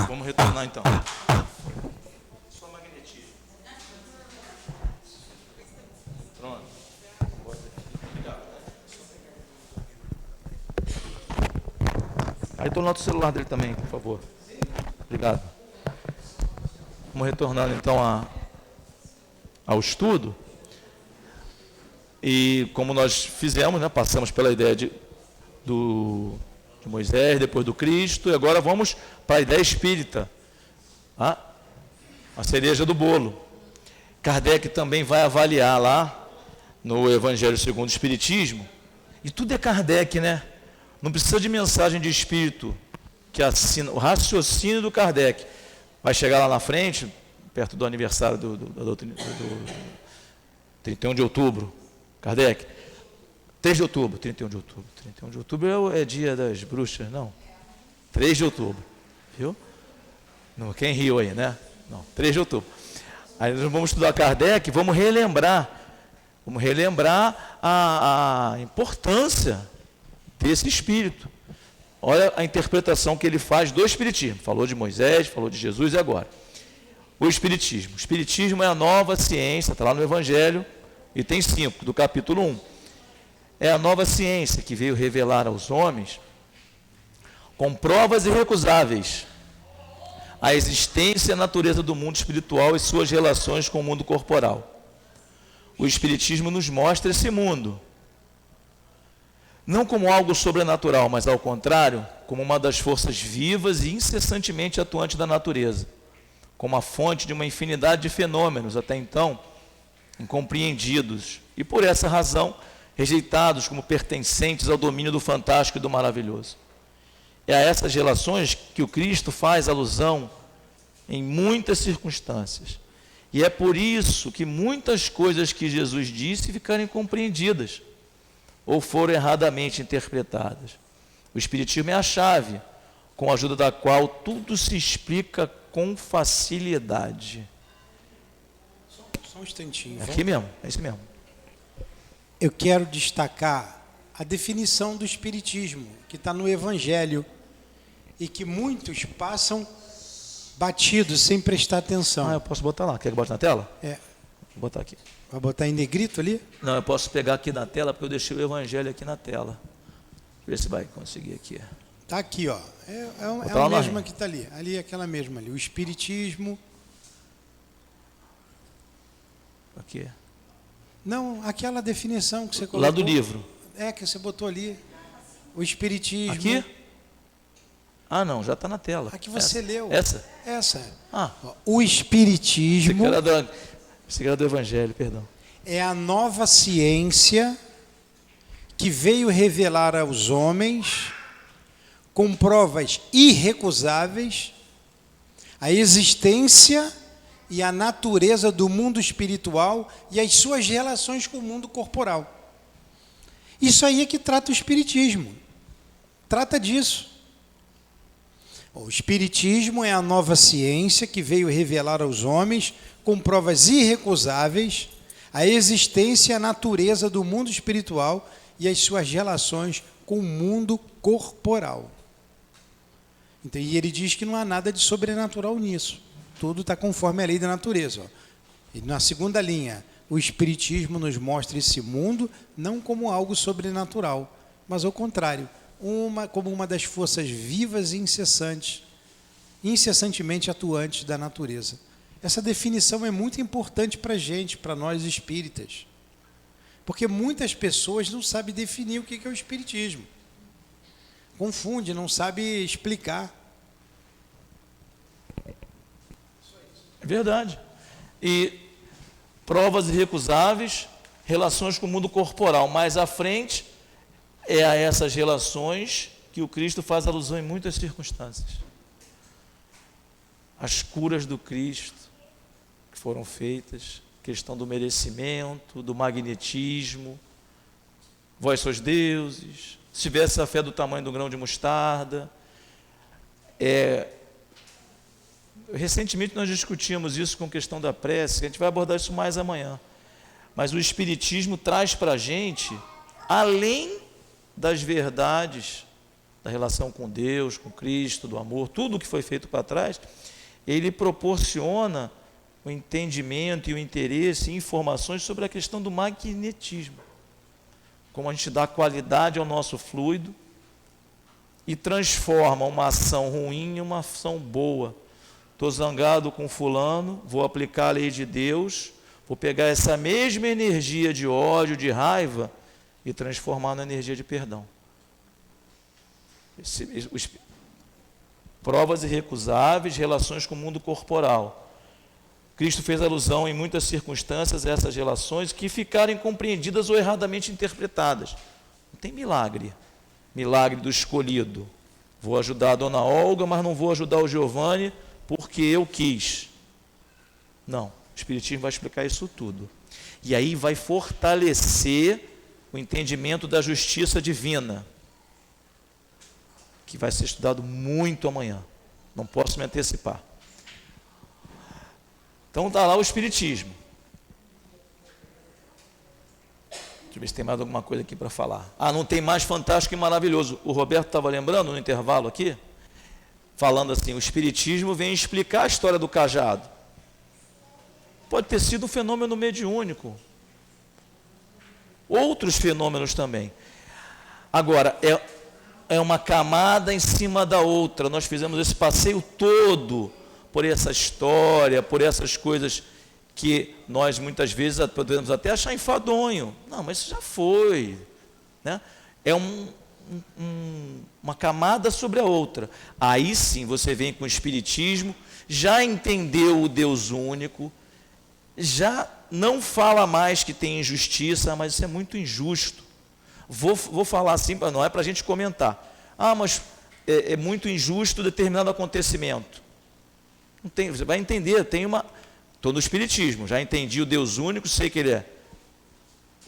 Vamos retornar então. Só magnetismo. Pronto. Aí torna o celular dele também, por favor. Obrigado. Vamos retornar então ao estudo. E como nós fizemos, né, passamos pela ideia de Moisés, depois do Cristo, e agora vamos para a ideia espírita, a cereja do bolo. Kardec também vai avaliar lá no Evangelho segundo o Espiritismo, e tudo é Kardec, né? Não precisa de mensagem de espírito que assina o raciocínio do Kardec. Vai chegar lá na frente, perto do aniversário do 31 de outubro, Kardec, 3 de outubro, 31 de outubro. 31 de outubro é dia das bruxas, não. 3 de outubro, viu? Não, quem riu aí, né? Não, 3 de outubro. Aí nós vamos estudar Kardec, vamos relembrar a importância desse espírito. Olha a interpretação que ele faz do Espiritismo. Falou de Moisés, falou de Jesus e agora. O Espiritismo. O Espiritismo é a nova ciência, está lá no Evangelho, item 5, do capítulo 1. É a nova ciência que veio revelar aos homens, com provas irrecusáveis, a existência e a natureza do mundo espiritual e suas relações com o mundo corporal. O Espiritismo nos mostra esse mundo, não como algo sobrenatural, mas ao contrário, como uma das forças vivas e incessantemente atuantes da natureza, como a fonte de uma infinidade de fenômenos até então incompreendidos e, por essa razão, rejeitados como pertencentes ao domínio do fantástico e do maravilhoso. É a essas relações que o Cristo faz alusão em muitas circunstâncias. E é por isso que muitas coisas que Jesus disse ficaram incompreendidas ou foram erradamente interpretadas. O Espiritismo é a chave, com a ajuda da qual tudo se explica com facilidade. Só um instantinho. É aqui mesmo, é isso mesmo. Eu quero destacar a definição do Espiritismo, que está no Evangelho, e que muitos passam batidos, sem prestar atenção. Eu posso botar lá. Quer que eu bote na tela? É. Vou botar aqui. Vai botar em negrito ali? Não, eu posso pegar aqui na tela, porque eu deixei o Evangelho aqui na tela. Ver se vai conseguir aqui. Está aqui, ó. É lá a mesma que está ali. Ali é aquela mesma ali. O Espiritismo. Aqui. Não, aquela definição que você colocou. Lá do livro. É, que você botou ali. O Espiritismo. Aqui? Ah, não, já está na tela. A que você leu. Essa? Essa. Ah. O Espiritismo Esse era do Evangelho, perdão. É a nova ciência que veio revelar aos homens, com provas irrecusáveis, a existência e a natureza do mundo espiritual e as suas relações com o mundo corporal. Isso aí é que trata o Espiritismo. Trata disso. O Espiritismo é a nova ciência que veio revelar aos homens, com provas irrecusáveis, a existência e a natureza do mundo espiritual e as suas relações com o mundo corporal. Então, e ele diz que não há nada de sobrenatural nisso. Tudo está conforme a lei da natureza. Ó. E na segunda linha, o Espiritismo nos mostra esse mundo não como algo sobrenatural, mas ao contrário, como uma das forças vivas e incessantemente atuantes da natureza. Essa definição é muito importante para a gente, para nós espíritas. Porque muitas pessoas não sabem definir o que é o Espiritismo. Confunde, não sabe explicar. É verdade. E provas irrecusáveis, relações com o mundo corporal. Mais à frente, é a essas relações que o Cristo faz alusão em muitas circunstâncias. As curas do Cristo que foram feitas, questão do merecimento, do magnetismo, vós sois deuses, se tivesse a fé do tamanho do grão de mostarda. Recentemente nós discutimos isso com a questão da prece, a gente vai abordar isso mais amanhã. Mas o Espiritismo traz para a gente, além das verdades da relação com Deus, com Cristo, do amor, tudo o que foi feito para trás, ele proporciona o entendimento e o interesse e informações sobre a questão do magnetismo. Como a gente dá qualidade ao nosso fluido e transforma uma ação ruim em uma ação boa. Estou zangado com fulano, vou aplicar a lei de Deus, vou pegar essa mesma energia de ódio, de raiva e transformar na energia de perdão. Provas irrecusáveis, relações com o mundo corporal. Cristo fez alusão em muitas circunstâncias a essas relações que ficarem compreendidas ou erradamente interpretadas. Não tem milagre. Milagre do escolhido. Vou ajudar a dona Olga, mas não vou ajudar o Giovanni porque eu quis. Não, o Espiritismo vai explicar isso tudo. E aí vai fortalecer o entendimento da justiça divina, que vai ser estudado muito amanhã. Não posso me antecipar. Então está lá o Espiritismo. Deixa eu ver se tem mais alguma coisa aqui para falar. Não tem mais fantástico e maravilhoso. O Roberto estava lembrando no intervalo aqui, falando assim, o Espiritismo vem explicar a história do cajado. Pode ter sido um fenômeno mediúnico. Outros fenômenos também. Agora, é uma camada em cima da outra. Nós fizemos esse passeio todo por essa história, por essas coisas que nós muitas vezes podemos até achar enfadonho. Não, mas isso já foi. Né? É uma camada sobre a outra. Aí sim você vem com o Espiritismo, já entendeu o Deus único, já não fala mais que tem injustiça, mas isso é muito injusto. Vou falar assim, não é para a gente comentar. Mas é muito injusto determinado acontecimento. Não tem, você vai entender, estou no Espiritismo, já entendi o Deus único, sei que Ele é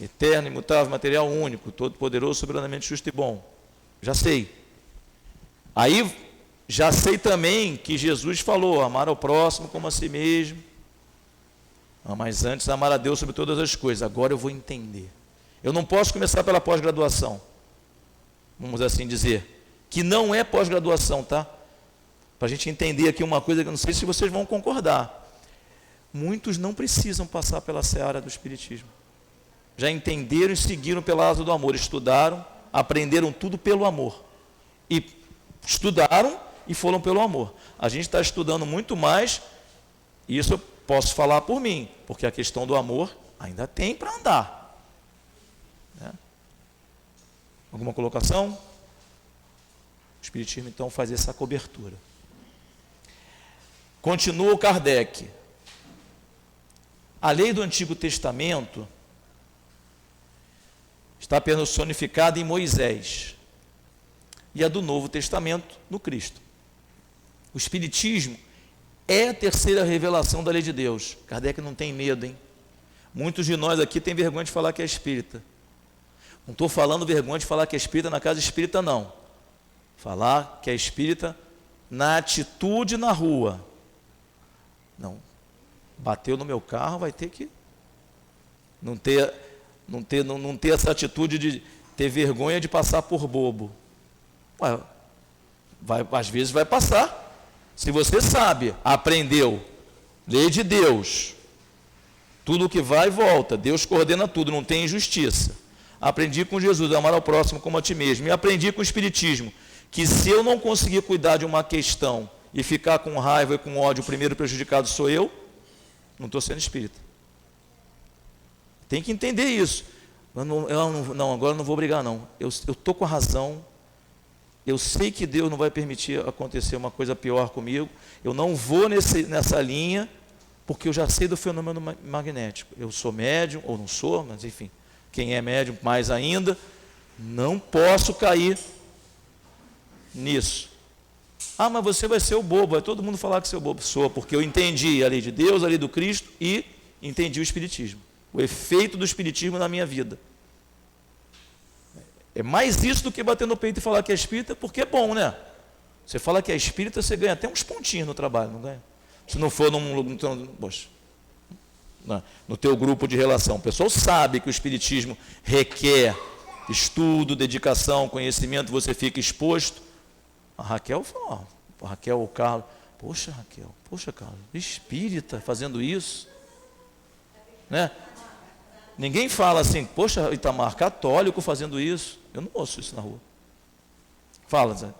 eterno, imutável, material único, todo-poderoso, soberanamente justo e bom. Já sei. Aí, já sei também que Jesus falou, amar ao próximo como a si mesmo, mas antes amar a Deus sobre todas as coisas. Agora eu vou entender. Eu não posso começar pela pós-graduação, vamos assim dizer, que não é pós-graduação, tá? Para a gente entender aqui uma coisa que eu não sei se vocês vão concordar. Muitos não precisam passar pela seara do Espiritismo. Já entenderam e seguiram pela asa do amor. Estudaram, aprenderam tudo pelo amor. E estudaram e foram pelo amor. A gente está estudando muito mais, e isso eu posso falar por mim, porque a questão do amor ainda tem para andar. Né? Alguma colocação? O Espiritismo então faz essa cobertura. Continua o Kardec. A lei do Antigo Testamento está personificada em Moisés e a do Novo Testamento no Cristo. O Espiritismo é a terceira revelação da lei de Deus. Kardec não tem medo, hein? Muitos de nós aqui têm vergonha de falar que é espírita. Não estou falando vergonha de falar que é espírita na casa espírita, não. Falar que é espírita na atitude na rua. Não, bateu no meu carro, vai ter que não ter essa atitude de ter vergonha de passar por bobo. Às vezes vai passar. Se você sabe, aprendeu, lei de Deus, tudo que vai e volta, Deus coordena tudo, não tem injustiça. Aprendi com Jesus, amar ao próximo como a ti mesmo. E aprendi com o Espiritismo, que se eu não conseguir cuidar de uma questão e ficar com raiva e com ódio, o primeiro prejudicado sou eu, não estou sendo espírita. Tem que entender isso. Não, agora eu não vou brigar não. Eu estou com a razão. Eu sei que Deus não vai permitir acontecer uma coisa pior comigo. Eu não vou nessa linha, porque eu já sei do fenômeno magnético. Eu sou médium, ou não sou, mas enfim, quem é médium mais ainda, não posso cair nisso. Mas você vai ser o bobo, vai todo mundo falar que seu bobo. Sou, porque eu entendi a lei de Deus, a lei do Cristo e entendi o Espiritismo. O efeito do Espiritismo na minha vida. É mais isso do que bater no peito e falar que é espírita, porque é bom, né? Você fala que é espírita, você ganha até uns pontinhos no trabalho, não ganha? Se não for no teu grupo de relação. O pessoal sabe que o Espiritismo requer estudo, dedicação, conhecimento, você fica exposto. A Raquel falou, ó, a Raquel, o Carlos, poxa Raquel, poxa Carlos, espírita fazendo isso, né? Ninguém fala assim, poxa Itamar, católico fazendo isso. Eu não ouço isso na rua. Fala, Zé.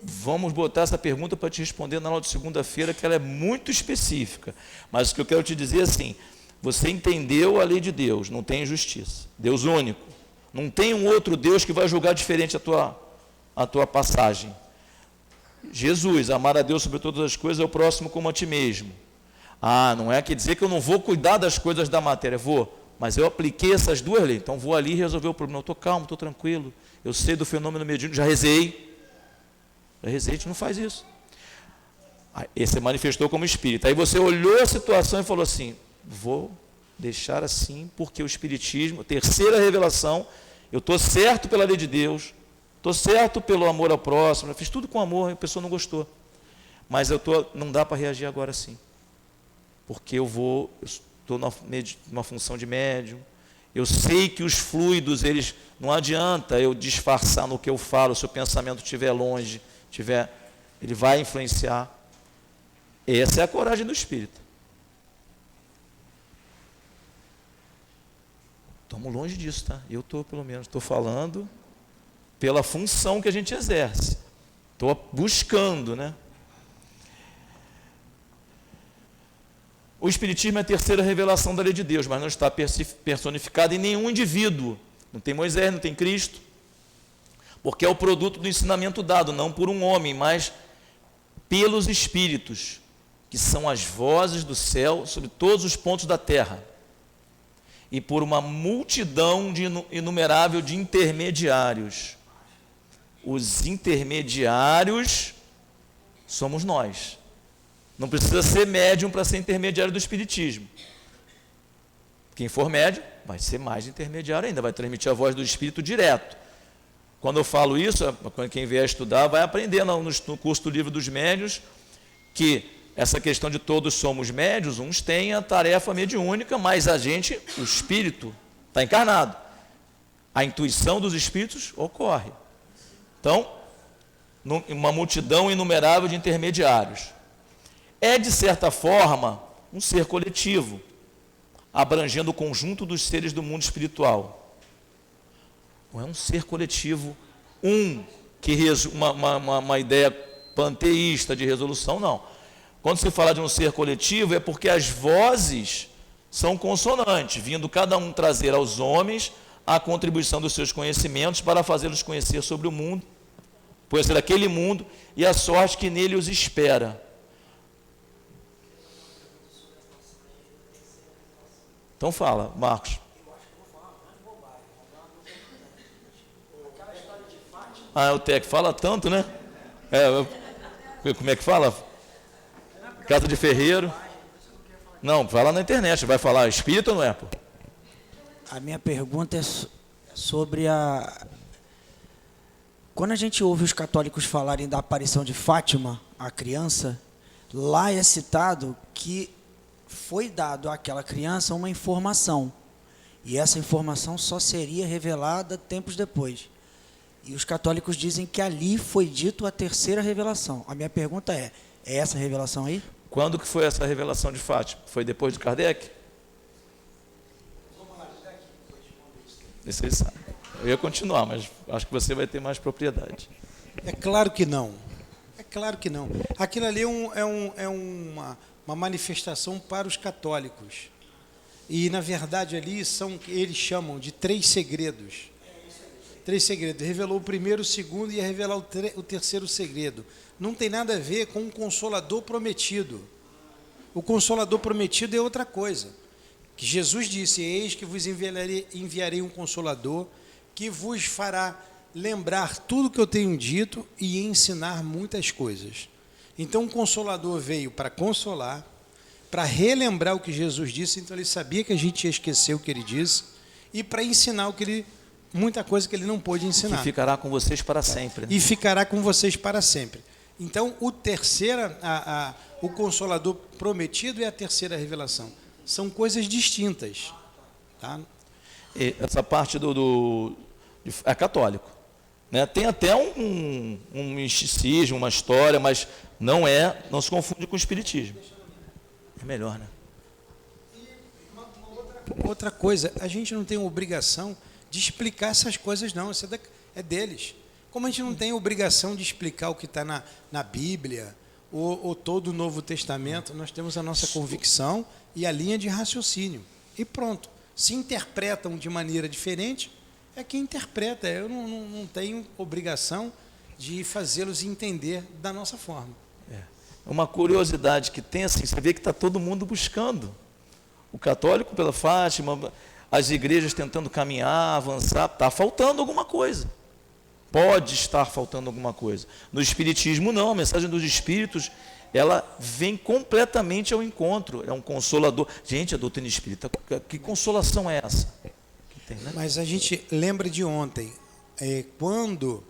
Vamos botar essa pergunta para te responder na aula de segunda-feira, que ela é muito específica. Mas o que eu quero te dizer é assim, você entendeu a lei de Deus, não tem injustiça. Deus único. Não tem um outro Deus que vai julgar diferente a tua passagem. Jesus, amar a Deus sobre todas as coisas, é o próximo como a ti mesmo. Ah, não é quer dizer que eu não vou cuidar das coisas da matéria, vou. Mas eu apliquei essas duas leis, então vou ali resolver o problema. Eu estou calmo, estou tranquilo, eu sei do fenômeno mediúnico, já rezei. A gente não faz isso. Esse manifestou como espírito. Aí você olhou a situação e falou assim, vou deixar assim, porque o espiritismo, terceira revelação, eu estou certo pela lei de Deus, estou certo pelo amor ao próximo, eu fiz tudo com amor, a pessoa não gostou. Mas não dá para reagir agora assim. Porque eu estou numa função de médium, eu sei que os fluidos, não adianta eu disfarçar no que eu falo, se o pensamento estiver longe, ele vai influenciar. Essa é a coragem do espírito. Estamos longe disso, tá? Eu pelo menos, estou falando pela função que a gente exerce. Estou buscando, né? O espiritismo é a terceira revelação da lei de Deus, mas não está personificado em nenhum indivíduo. Não tem Moisés, não tem Cristo. Porque é o produto do ensinamento dado, não por um homem, mas pelos espíritos, que são as vozes do céu sobre todos os pontos da terra, e por uma multidão inumerável de intermediários. Os intermediários somos nós. Não precisa ser médium para ser intermediário do espiritismo. Quem for médium vai ser mais intermediário ainda, vai transmitir a voz do espírito direto. Quando eu falo isso, quem vier estudar vai aprender no curso do Livro dos Médiuns que essa questão de todos somos médiuns, uns têm a tarefa mediúnica, mas o espírito, está encarnado. A intuição dos espíritos ocorre. Então, uma multidão inumerável de intermediários. É, de certa forma, um ser coletivo, abrangendo o conjunto dos seres do mundo espiritual. Não é um ser coletivo, uma ideia panteísta de resolução, não. Quando se fala de um ser coletivo, é porque as vozes são consonantes, vindo cada um trazer aos homens a contribuição dos seus conhecimentos para fazê-los conhecer sobre o mundo, conhecer aquele mundo e a sorte que nele os espera. Então fala, Marcos. O Tec fala tanto, né? Como é que fala? Casa de ferreiro. Não, vai lá na internet, vai falar espírito ou não é? Pô? A minha pergunta é sobre Quando a gente ouve os católicos falarem da aparição de Fátima, a criança, lá é citado que foi dado àquela criança uma informação. E essa informação só seria revelada tempos depois. E os católicos dizem que ali foi dito a terceira revelação. A minha pergunta é essa revelação aí? Quando que foi essa revelação de Fátima? Foi depois de Kardec? Isso aí sabe. Eu ia continuar, mas acho que você vai ter mais propriedade. É claro que não. É claro que não. Aquilo ali é uma manifestação para os católicos. E, na verdade, ali eles chamam de 3 segredos. 3 segredos. Revelou o primeiro, o segundo e ia revelar o terceiro segredo. Não tem nada a ver com o Consolador prometido. O Consolador prometido é outra coisa. Que Jesus disse, eis que vos enviarei um Consolador que vos fará lembrar tudo que eu tenho dito e ensinar muitas coisas. Então o Consolador veio para consolar, para relembrar o que Jesus disse, então ele sabia que a gente ia esquecer o que ele disse, e para ensinar muita coisa que ele não pôde ensinar. Que ficará com vocês para sempre. Né? E ficará com vocês para sempre. Então, o Consolador prometido é a terceira revelação. São coisas distintas. Tá? E essa parte é católico. Né? Tem até um misticismo, uma história, mas não se confunde com o espiritismo. É melhor, né? Outra coisa, a gente não tem obrigação de explicar essas coisas, não. Isso é deles. Como a gente não tem obrigação de explicar o que está na Bíblia ou todo o Novo Testamento, nós temos a nossa convicção e a linha de raciocínio. E pronto. Se interpretam de maneira diferente, é quem interpreta. Eu não tenho obrigação de fazê-los entender da nossa forma. Uma curiosidade que tem, assim, você vê que está todo mundo buscando. O católico pela Fátima, as igrejas tentando caminhar, avançar, está faltando alguma coisa. Pode estar faltando alguma coisa. No espiritismo não, a mensagem dos espíritos, ela vem completamente ao encontro, é um consolador. Gente, a doutrina espírita, que consolação é essa? Tem, né? Mas a gente lembra de ontem, quando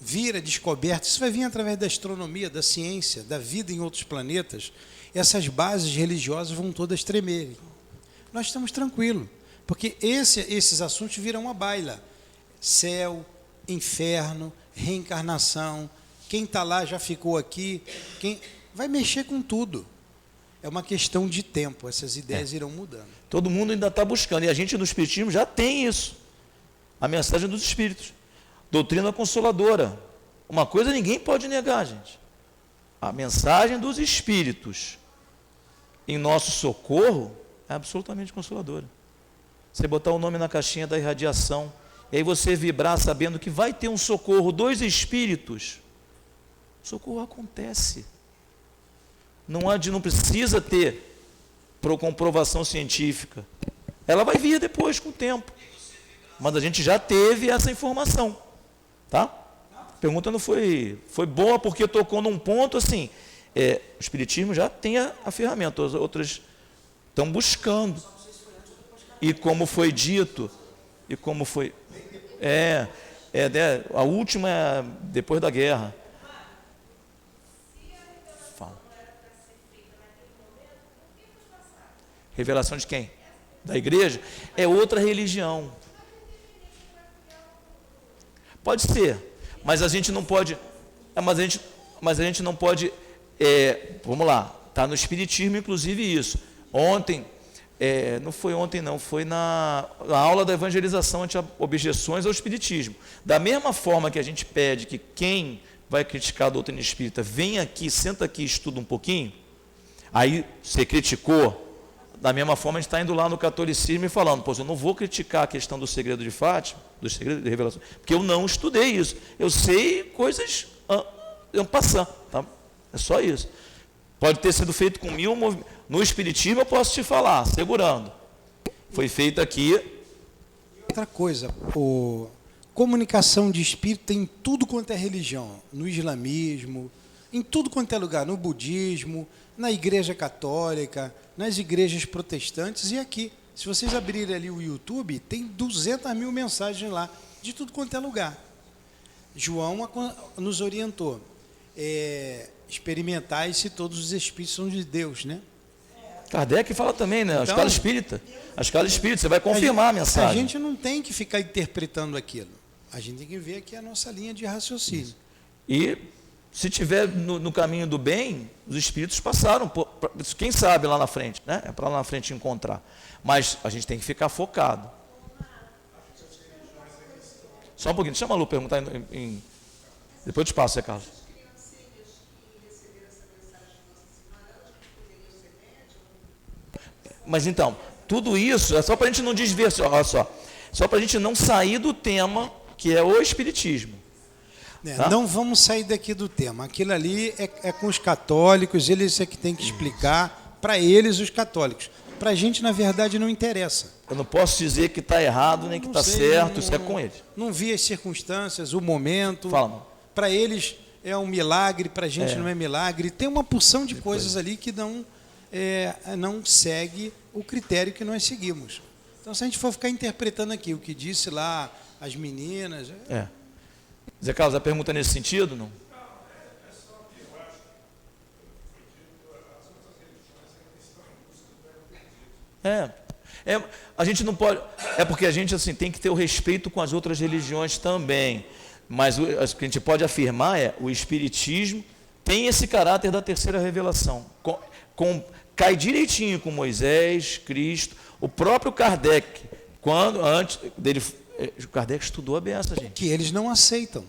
vir a descoberta, isso vai vir através da astronomia, da ciência, da vida em outros planetas, essas bases religiosas vão todas tremerem. Nós estamos tranquilos, porque esses assuntos viram a baila. Céu, inferno, reencarnação, quem está lá já ficou aqui, quem vai mexer com tudo. É uma questão de tempo, essas ideias irão mudando. Todo mundo ainda está buscando, e a gente no espiritismo já tem isso. A mensagem dos espíritos. Doutrina consoladora. Uma coisa ninguém pode negar, gente. A mensagem dos espíritos em nosso socorro é absolutamente consoladora. Você botar o nome na caixinha da irradiação, e aí você vibrar sabendo que vai ter um socorro dos espíritos, o socorro acontece. Não precisa ter comprovação científica. Ela vai vir depois, com o tempo. Mas a gente já teve essa informação. Tá? A pergunta não foi boa, porque tocou num ponto assim. O espiritismo já tem a ferramenta, as outras estão buscando. E como foi dito, a última é depois da guerra. Fala. Revelação de quem? Da igreja? É outra religião. Pode ser, mas a gente não pode. Mas a gente não pode. Vamos lá, está no espiritismo, inclusive isso. Ontem, não foi ontem não, foi na aula da evangelização anti-objeções ao espiritismo. Da mesma forma que a gente pede que quem vai criticar a doutrina espírita venha aqui, senta aqui e estuda um pouquinho, aí você criticou, da mesma forma a gente está indo lá no catolicismo e falando, eu não vou criticar a questão do segredo de Fátima, do segredo de revelação, porque eu não estudei isso. Eu sei coisas passando, tá? É só isso. Pode ter sido feito com 1000 movimentos. No espiritismo eu posso te falar, segurando. Foi feito aqui. Outra coisa, comunicação de espírito tem em tudo quanto é religião, no islamismo, em tudo quanto é lugar, no budismo, na igreja católica, nas igrejas protestantes e aqui. Se vocês abrirem ali o YouTube, tem 200 mil mensagens lá, de tudo quanto é lugar. João nos orientou, experimentai se todos os espíritos são de Deus, né? Kardec fala também, né? A escala espírita. A escala espírita, você vai confirmar a mensagem. A gente não tem que ficar interpretando aquilo. A gente tem que ver aqui a nossa linha de raciocínio. Isso. E se tiver no caminho do bem, os espíritos passaram, quem sabe lá na frente, né? É para lá na frente encontrar. Mas a gente tem que ficar focado. Só um pouquinho, deixa a Malu perguntar depois eu te passo, Carlos. Mas então, tudo isso é só para a gente não desviar, olha só para a gente não sair do tema que é o espiritismo. Tá? Não vamos sair daqui do tema. Aquilo ali é com os católicos, eles é que tem que explicar para eles, os católicos. Para a gente, na verdade, não interessa. Eu não posso dizer que está errado nem que está certo, isso é com eles. Não vi as circunstâncias, o momento. Para eles é um milagre, para a gente não é milagre. Tem uma porção de coisas ali que não segue o critério que nós seguimos. Então, se a gente for ficar interpretando aqui o que disse lá as meninas... Zé Carlos, a pergunta é nesse sentido, não? A gente não pode... É porque a gente assim, tem que ter o respeito com as outras religiões também. Mas o que a gente pode afirmar o Espiritismo tem esse caráter da terceira revelação. Cai direitinho com Moisés, Cristo, o próprio Kardec, antes dele... O Kardec estudou a beça, gente. Que eles não aceitam.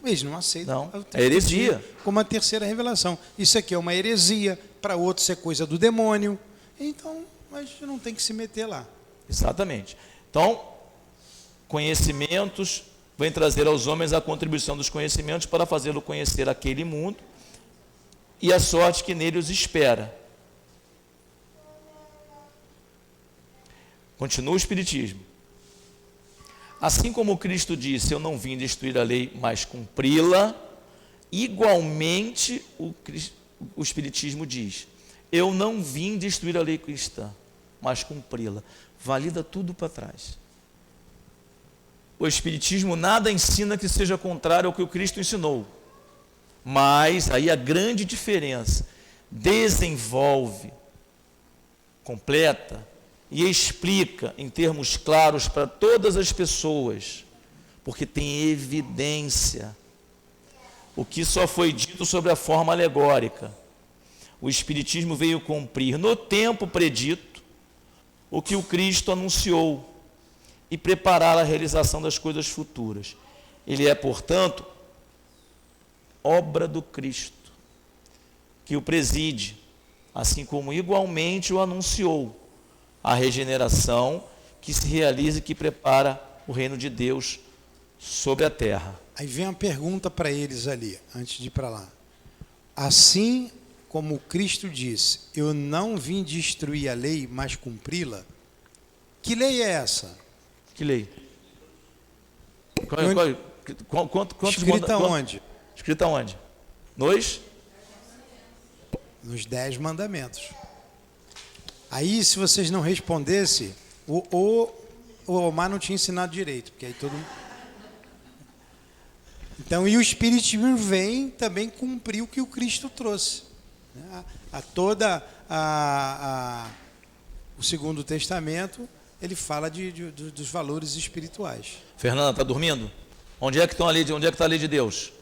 Eles não aceitam. Não, é heresia. Como a terceira revelação. Isso aqui é uma heresia, para outros isso é coisa do demônio. Então, a gente não tem que se meter lá. Exatamente. Então, conhecimentos, vem trazer aos homens a contribuição dos conhecimentos para fazê-lo conhecer aquele mundo e a sorte que nele os espera. Continua o Espiritismo. Assim como Cristo disse, eu não vim destruir a lei, mas cumpri-la, igualmente o Espiritismo diz, eu não vim destruir a lei cristã, mas cumpri-la. Valida tudo para trás. O Espiritismo nada ensina que seja contrário ao que o Cristo ensinou. Mas, aí a grande diferença, desenvolve, completa e explica em termos claros para todas as pessoas, porque tem evidência. O que só foi dito sobre a forma alegórica. O Espiritismo veio cumprir no tempo predito o que o Cristo anunciou e preparar a realização das coisas futuras. Ele é, portanto, obra do Cristo, que o preside, assim como igualmente o anunciou, a regeneração que se realiza e que prepara o reino de Deus sobre a terra. Aí vem uma pergunta para eles ali, antes de ir para lá. Assim como Cristo disse, eu não vim destruir a lei, mas cumpri-la. Que lei é essa? Que lei? Escrita onde? Escrita onde? Nos 10 mandamentos. Aí, se vocês não respondessem, o Omar não tinha ensinado direito, porque aí todo mundo... Então, e o Espiritismo vem também cumprir o que o Cristo trouxe. O Segundo Testamento, ele fala dos valores espirituais. Fernanda, está dormindo? Onde é que estão ali? Onde é que está a lei de Deus?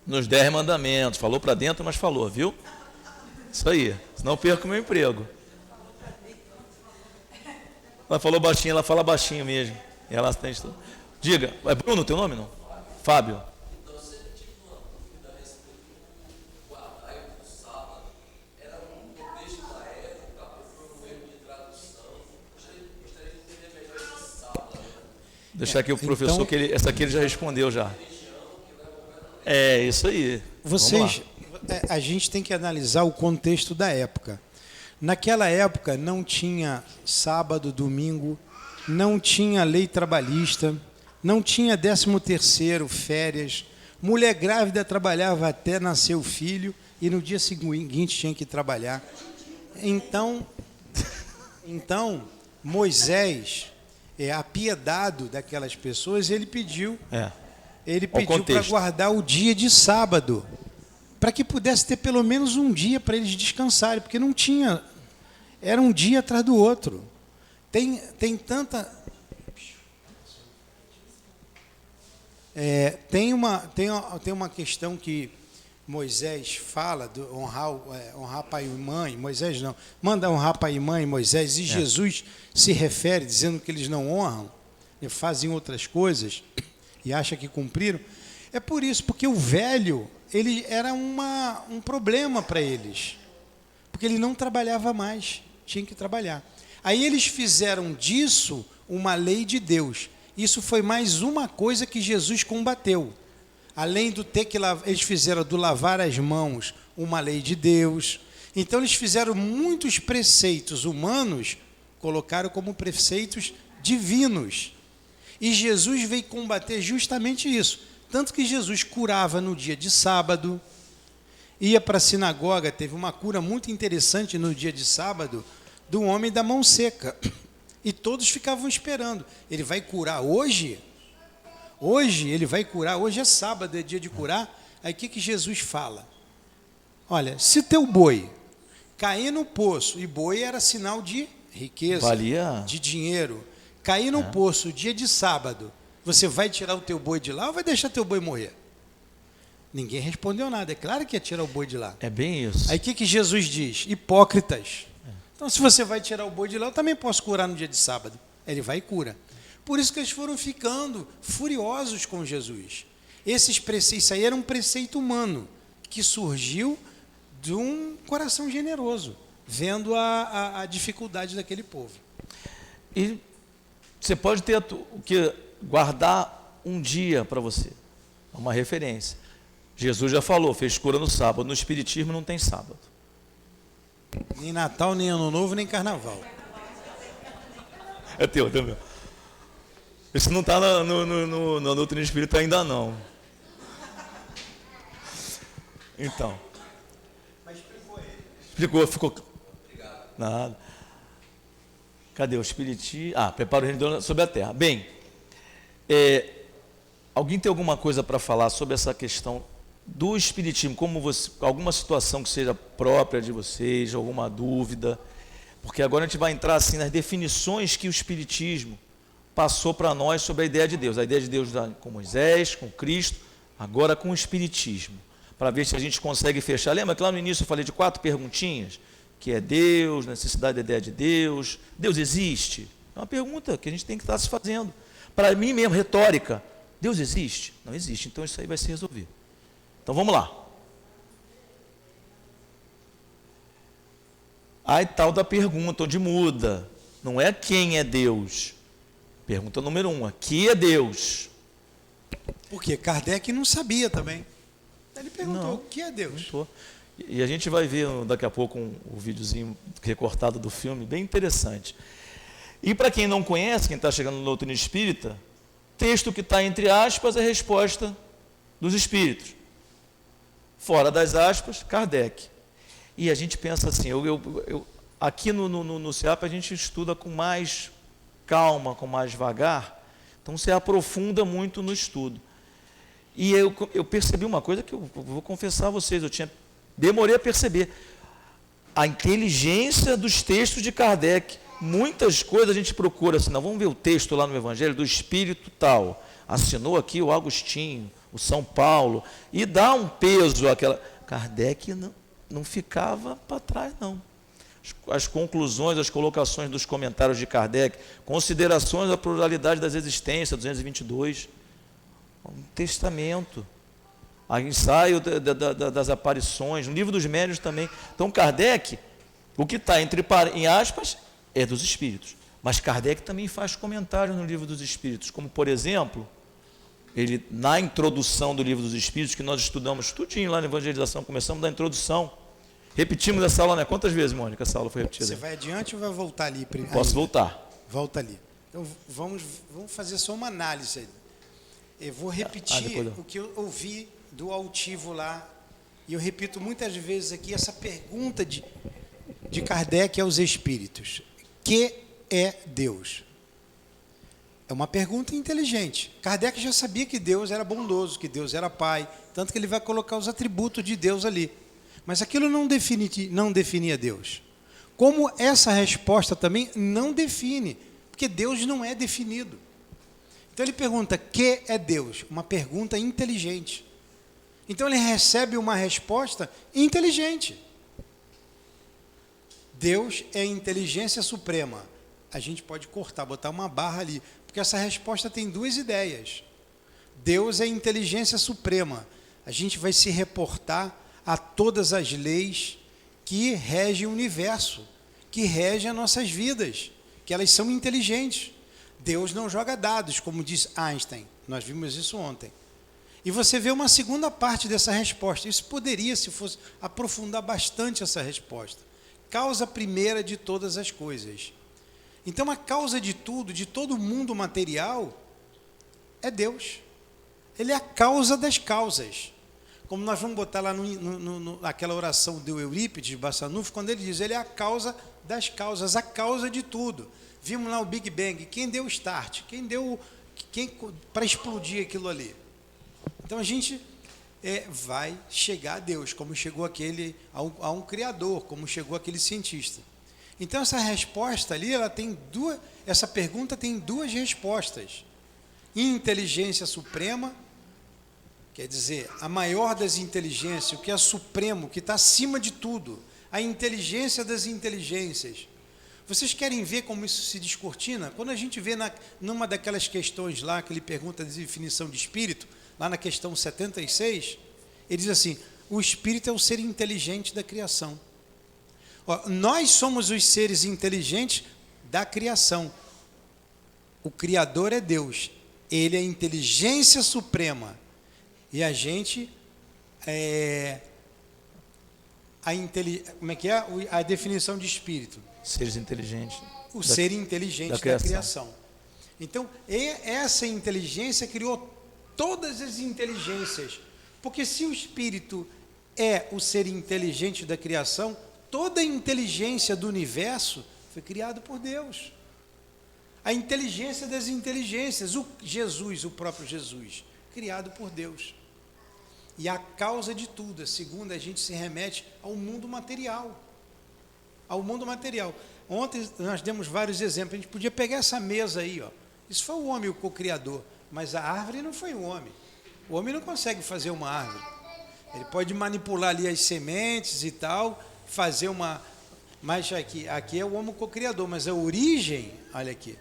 Nos 10 mandamentos. Falou para dentro, mas falou, viu? Isso aí, senão eu perco o meu emprego. Ela falou baixinho, ela fala baixinho mesmo. E ela tem tudo. Diga, é Bruno o teu nome, não? Fábio. Deixar aqui o professor, então, que essa aqui ele já respondeu já. É, isso aí. A gente tem que analisar o contexto da época. Naquela época não tinha sábado, domingo, não tinha lei trabalhista, não tinha 13º, férias. Mulher grávida trabalhava até nascer o filho e no dia seguinte tinha que trabalhar. Então Moisés, apiedado daquelas pessoas, ele pediu para guardar o dia de sábado, para que pudesse ter pelo menos um dia para eles descansarem, porque não tinha, era um dia atrás do outro. Tem tanta... Tem uma questão que Moisés fala, de honrar pai e mãe. Moisés não, manda honrar pai e mãe, Moisés, e Jesus se refere dizendo que eles não honram, fazem outras coisas e acham que cumpriram. É por isso, porque o velho, ele era um problema para eles, porque ele não trabalhava mais, tinha que trabalhar. Aí eles fizeram disso uma lei de Deus. Isso foi mais uma coisa que Jesus combateu. Além do eles fizeram do lavar as mãos uma lei de Deus. Então eles fizeram muitos preceitos humanos, colocaram como preceitos divinos. E Jesus veio combater justamente isso. Tanto que Jesus curava no dia de sábado, ia para a sinagoga, teve uma cura muito interessante no dia de sábado, do homem da mão seca. E todos ficavam esperando. Ele vai curar hoje? Hoje ele vai curar. Hoje é sábado, é dia de curar. Aí o que Jesus fala? Olha, se teu boi cair no poço, e boi era sinal de riqueza, de dinheiro, cair no poço dia de sábado, você vai tirar o teu boi de lá ou vai deixar teu boi morrer? Ninguém respondeu nada. É claro que ia tirar o boi de lá. É bem isso. Aí o que Jesus diz? Hipócritas. Então, se você vai tirar o boi de lá, eu também posso curar no dia de sábado. Ele vai e cura. Por isso que eles foram ficando furiosos com Jesus. Isso aí era um preceito humano, que surgiu de um coração generoso, vendo a dificuldade daquele povo. E você pode ter o que guardar um dia para você, uma referência. Jesus já falou, fez cura no sábado. No Espiritismo não tem sábado. Nem Natal, nem Ano Novo, nem Carnaval. É teu também. Isso não está na doutrina espírita ainda não. Então. Mas explicou ele. Explicou, ficou. Obrigado. Nada. Cadê o Espiritismo? Prepara o reino sobre a terra. Bem, alguém tem alguma coisa para falar sobre essa questão do Espiritismo? Como você, alguma situação que seja própria de vocês, alguma dúvida? Porque agora a gente vai entrar assim nas definições que o Espiritismo passou para nós sobre a ideia de Deus. A ideia de Deus com Moisés, com Cristo, agora com o Espiritismo. Para ver se a gente consegue fechar. Lembra que lá no início eu falei de 4 perguntinhas? Que é Deus, necessidade da ideia de Deus. Deus existe? É uma pergunta que a gente tem que estar se fazendo. Para mim mesmo, retórica. Deus existe? Não existe. Então isso aí vai se resolver. Então vamos lá. Aí tal da pergunta, onde muda. Não é quem é Deus. Pergunta número 1, que é Deus? Porque Kardec não sabia também. Ele perguntou, o que é Deus? E a gente vai ver daqui a pouco um videozinho recortado do filme, bem interessante. E para quem não conhece, quem está chegando no doutrina espírita, texto que está entre aspas é a resposta dos espíritos. Fora das aspas, Kardec. E a gente pensa assim, aqui no CEAP a gente estuda com mais calma, com mais vagar, então você aprofunda muito no estudo. E eu percebi uma coisa que eu vou confessar a vocês, demorei a perceber. A inteligência dos textos de Kardec. Muitas coisas a gente procura assim, vamos ver o texto lá no Evangelho do Espírito tal. Assinou aqui o Agostinho, o São Paulo, e dá um peso àquela. Kardec não ficava para trás, não. As conclusões, as colocações dos comentários de Kardec, considerações da pluralidade das existências, 222. Um testamento, ensaio das aparições, no livro dos médiuns também. Então Kardec, o que está em aspas, é dos espíritos. Mas Kardec também faz comentários no livro dos espíritos, como por exemplo, ele na introdução do livro dos espíritos, que nós estudamos tudinho lá na evangelização, começamos da introdução, repetimos essa aula, né? Quantas vezes, Mônica, essa aula foi repetida? Você vai adiante ou vai voltar ali? Posso voltar. Volta ali. Então vamos fazer só uma análise aí. Eu vou repetir o que eu ouvi do altivo lá, e eu repito muitas vezes aqui essa pergunta de Kardec aos espíritos: que é Deus? É uma pergunta inteligente. Kardec já sabia que Deus era bondoso, que Deus era Pai, tanto que ele vai colocar os atributos de Deus ali. Mas aquilo não definia Deus. Como essa resposta também não define, porque Deus não é definido. Então ele pergunta, que é Deus? Uma pergunta inteligente. Então ele recebe uma resposta inteligente. Deus é a inteligência suprema. A gente pode cortar, botar uma barra ali, porque essa resposta tem 2 ideias. Deus é a inteligência suprema. A gente vai se reportar a todas as leis que regem o universo, que regem as nossas vidas, que elas são inteligentes. Deus não joga dados, como diz Einstein. Nós vimos isso ontem. E você vê uma segunda parte dessa resposta. Isso poderia, se fosse, aprofundar bastante essa resposta. Causa primeira de todas as coisas. Então, a causa de tudo, de todo o mundo material, é Deus. Ele é a causa das causas. Como nós vamos botar lá naquela oração do Eurípides de Bassanufo, quando ele diz, ele é a causa das causas, a causa de tudo. Vimos lá o Big Bang, quem deu o start, quem para explodir aquilo ali. Então a gente vai chegar a Deus, como chegou a um criador, como chegou aquele cientista. Então essa resposta ali, essa pergunta tem duas respostas. Inteligência suprema, quer dizer, a maior das inteligências, o que é supremo, o que está acima de tudo, a inteligência das inteligências. Vocês querem ver como isso se descortina? Quando a gente vê numa daquelas questões lá, que ele pergunta a definição de espírito, lá na questão 76, ele diz assim, o espírito é o ser inteligente da criação. Ó, nós somos os seres inteligentes da criação. O Criador é Deus. Ele é a inteligência suprema. E a gente como é que é a definição de espírito? Seres inteligentes. O ser inteligente da criação. Então, essa inteligência criou todas as inteligências. Porque se o espírito é o ser inteligente da criação, toda a inteligência do universo foi criada por Deus. A inteligência das inteligências, o próprio Jesus, criado por Deus. E a causa de tudo, a segunda, a gente se remete ao mundo material. Ao mundo material. Ontem nós demos vários exemplos, a gente podia pegar essa mesa aí, ó. Isso foi o homem, o co-criador, mas a árvore não foi o homem. O homem não consegue fazer uma árvore. Ele pode manipular ali as sementes e tal, fazer uma... Mas aqui é o homem co-criador, mas a origem, olha aqui,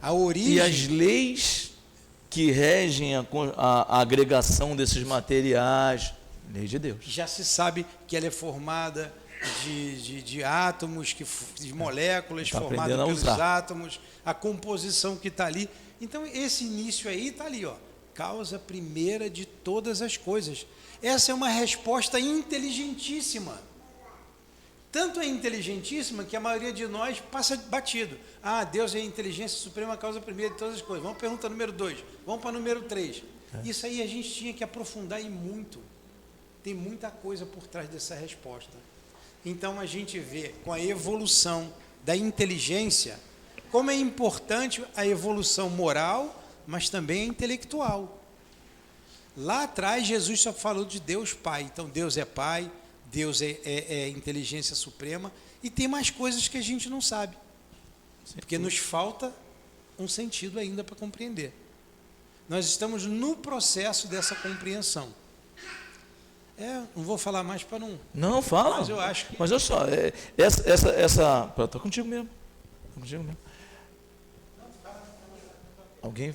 a origem... E as leis que regem a agregação desses materiais, lei de Deus. Já se sabe que ela é formada de átomos, de moléculas formadas pelos átomos, a composição que está ali. Então, esse início aí está ali, ó, causa primeira de todas as coisas. Essa é uma resposta inteligentíssima. Tanto é inteligentíssima que a maioria de nós passa batido. Ah, Deus é a inteligência suprema, a causa primeira de todas as coisas. Vamos para a pergunta número 2, vamos para a número 3. Isso aí a gente tinha que aprofundar e muito. Tem muita coisa por trás dessa resposta. Então a gente vê com a evolução da inteligência, como é importante a evolução moral, mas também a intelectual. Lá atrás Jesus só falou de Deus Pai. Então Deus é Pai, Deus é inteligência suprema, e tem mais coisas que a gente não sabe, porque nos falta um sentido ainda para compreender. Nós estamos no processo dessa compreensão. Não vou falar mais para não... Não, fala. Mas eu acho que... Mas olha só, essa... Estou contigo mesmo. Alguém?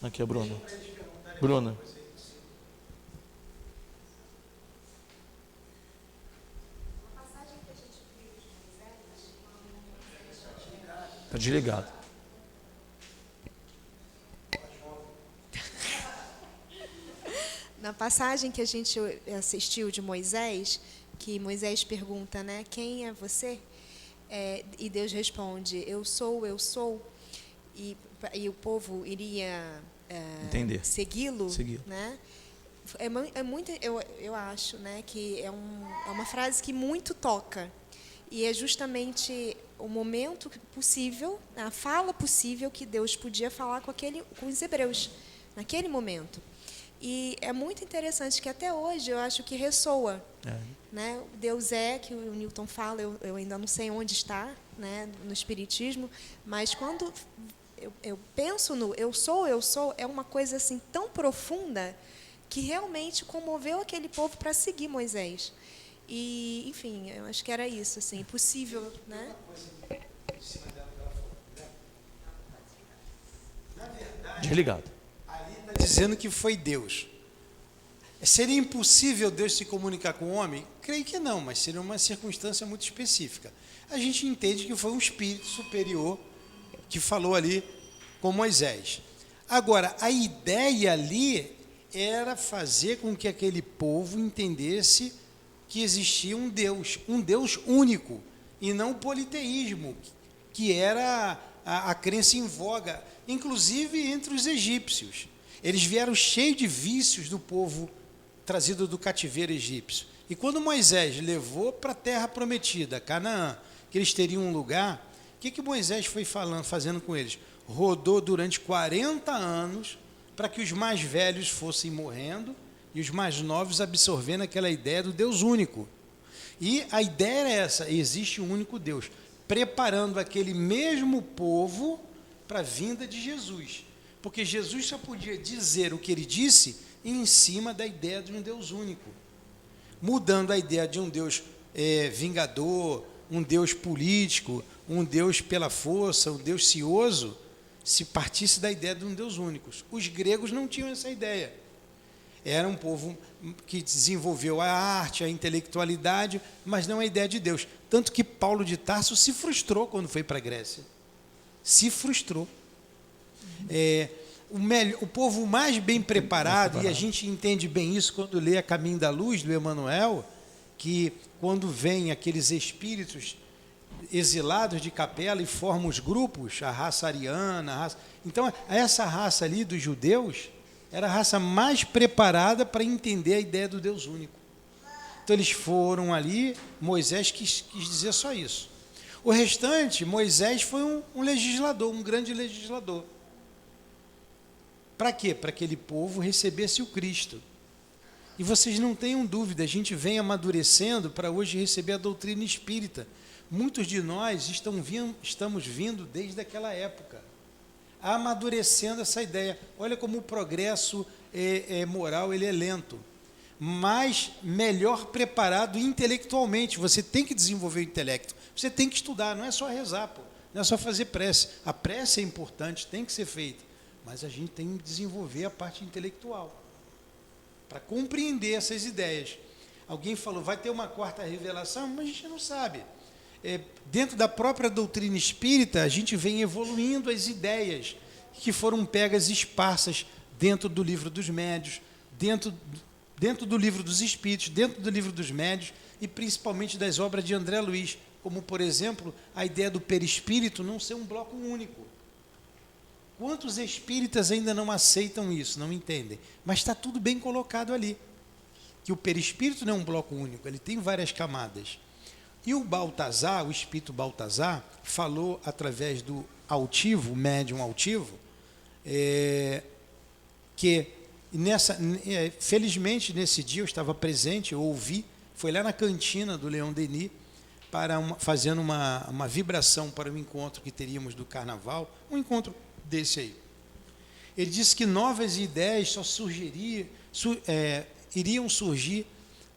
Aqui é a Bruna. Bruna. Está desligado. Na passagem que a gente assistiu de Moisés, que Moisés pergunta, né, quem é você? E Deus responde, eu sou, e o povo iria segui-lo, né? É muito, eu acho, né, que é uma frase que muito toca, e é justamente o momento possível, a fala possível que Deus podia falar com os hebreus, naquele momento. E é muito interessante que até hoje eu acho que ressoa. Né? Deus que o Newton fala, eu ainda não sei onde está, né, no Espiritismo, mas quando eu penso no eu sou, é uma coisa assim tão profunda que realmente comoveu aquele povo para seguir Moisés. E, enfim, eu acho que era isso, assim, possível, né? Desligado. Ali está dizendo que foi Deus. Seria impossível Deus se comunicar com o homem? Creio que não, mas seria uma circunstância muito específica. A gente entende que foi um espírito superior que falou ali com Moisés. Agora, a ideia ali era fazer com que aquele povo entendesse que existia um Deus único, e não o politeísmo, que era a crença em voga, inclusive entre os egípcios. Eles vieram cheios de vícios do povo trazido do cativeiro egípcio. E quando Moisés levou para a terra prometida, Canaã, que eles teriam um lugar, o que Moisés foi fazendo com eles? Rodou durante 40 anos para que os mais velhos fossem morrendo e os mais novos absorvendo aquela ideia do Deus único. E a ideia era essa: existe um único Deus, preparando aquele mesmo povo para a vinda de Jesus. Porque Jesus só podia dizer o que ele disse em cima da ideia de um Deus único. Mudando a ideia de um Deus vingador, um Deus político, um Deus pela força, um Deus cioso, se partisse da ideia de um Deus único. Os gregos não tinham essa ideia. Era um povo que desenvolveu a arte, a intelectualidade, mas não a ideia de Deus. Tanto que Paulo de Tarso se frustrou quando foi para a Grécia. Se frustrou. O povo mais bem preparado, e a gente entende bem isso quando lê A Caminho da Luz, do Emmanuel, que quando vem aqueles espíritos exilados de Capela e formam os grupos, a raça ariana, então essa raça ali dos judeus era a raça mais preparada para entender a ideia do Deus único. Então eles foram ali, Moisés quis dizer só isso. O restante, Moisés foi um legislador, um grande legislador. Para quê? Para que aquele povo recebesse o Cristo. E vocês não tenham dúvida, a gente vem amadurecendo para hoje receber a doutrina espírita. Muitos de nós estamos vindo desde aquela época, amadurecendo essa ideia. Olha como o progresso moral ele é lento, mas melhor preparado intelectualmente. Você tem que desenvolver o intelecto, você tem que estudar, não é só rezar, não é só fazer prece. A prece é importante, tem que ser feita, mas a gente tem que desenvolver a parte intelectual para compreender essas ideias. Alguém falou, vai ter uma quarta revelação, mas a gente não sabe. Dentro da própria doutrina espírita, a gente vem evoluindo as ideias que foram pegas esparsas dentro do livro dos médios, dentro do livro dos espíritos, dentro do livro dos médios e principalmente das obras de André Luiz, como, por exemplo, a ideia do perispírito não ser um bloco único. Quantos espíritas ainda não aceitam isso, não entendem? Mas está tudo bem colocado ali, que o perispírito não é um bloco único, ele tem várias camadas. E o Baltazar, o espírito Baltazar, falou através do altivo, médium altivo, que felizmente nesse dia eu estava presente, eu ouvi, foi lá na cantina do Leon Denis, fazendo uma vibração para o encontro que teríamos do carnaval, um encontro desse aí. Ele disse que novas ideias só iriam surgir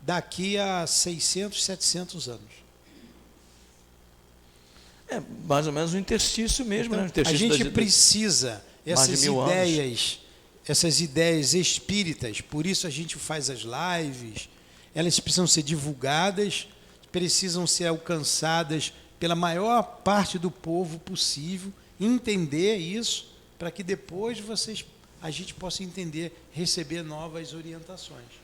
daqui a 600, 700 anos. Mais ou menos um interstício mesmo, então, né? A gente precisa essas ideias espíritas, por isso a gente faz as lives, elas precisam ser divulgadas, precisam ser alcançadas pela maior parte do povo possível, entender isso, para que depois a gente possa entender, receber novas orientações.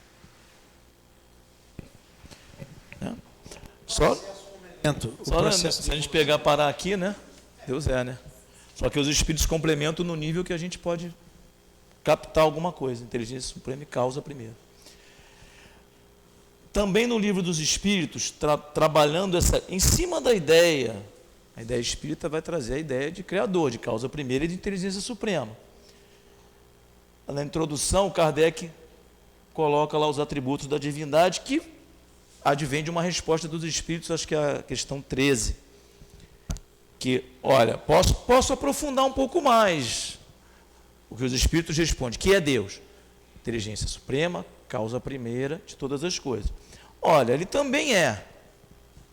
Se a gente parar aqui, né? Deus né? Só que os espíritos complementam no nível que a gente pode captar alguma coisa. Inteligência suprema e causa primeiro. Também no livro dos espíritos, trabalhando em cima da ideia, a ideia espírita vai trazer a ideia de criador, de causa primeira e de inteligência suprema. Na introdução, Kardec coloca lá os atributos da divindade que advém de uma resposta dos espíritos, acho que é a questão 13. Que, olha, posso aprofundar um pouco mais. O que os espíritos respondem, que é Deus? Inteligência suprema, causa primeira de todas as coisas. Olha, ele também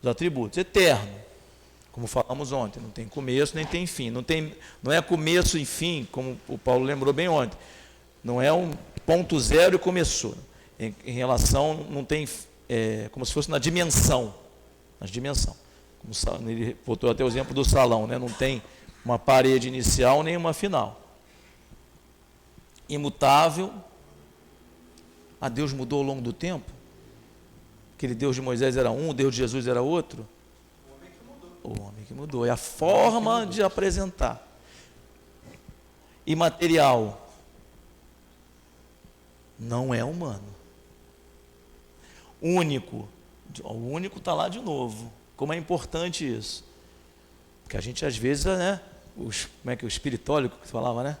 os atributos, eterno. Como falamos ontem, não tem começo nem tem fim. Não é começo e fim, como o Paulo lembrou bem ontem. Não é um ponto zero e começou. Em relação, não tem... como se fosse na dimensão. Ele botou até o exemplo do salão, né? Não tem uma parede inicial nem uma final. Imutável. A Deus mudou ao longo do tempo? Aquele Deus de Moisés era um, o Deus de Jesus era outro? O homem que mudou. É a forma de apresentar. Imaterial. Não é humano. único. O único está lá de novo. Como é importante isso. Porque a gente, às vezes, né? Como é que é o espiritólico que falava, né?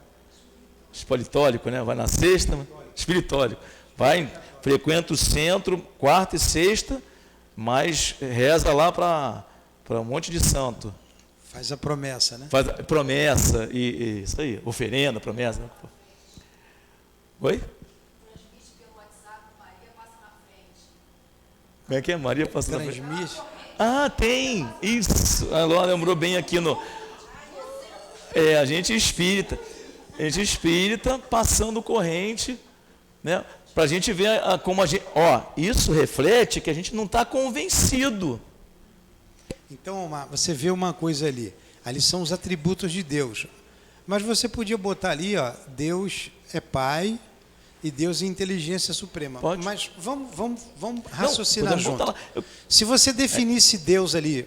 Espolitólico, né? Vai na sexta, espiritólico. Vai, frequenta o centro, quarta e sexta, mas reza lá para um monte de santo. Faz a promessa, né? Faz a promessa, e isso aí, oferenda, promessa. Né? Oi? Transmite pelo WhatsApp, Maria passa na frente. Como é que é? Maria passa na frente? Transmite. Ah, tem! Isso! Ela lembrou bem aqui no... a gente espírita. A gente espírita passando corrente, né? Para a gente ver como a gente... isso reflete que a gente não está convencido. Então, Omar, você vê uma coisa ali. Ali são os atributos de Deus. Mas você podia botar ali, Deus é Pai e Deus é inteligência suprema. Pode. Mas vamos raciocinar junto. Eu... Se você definisse Deus ali,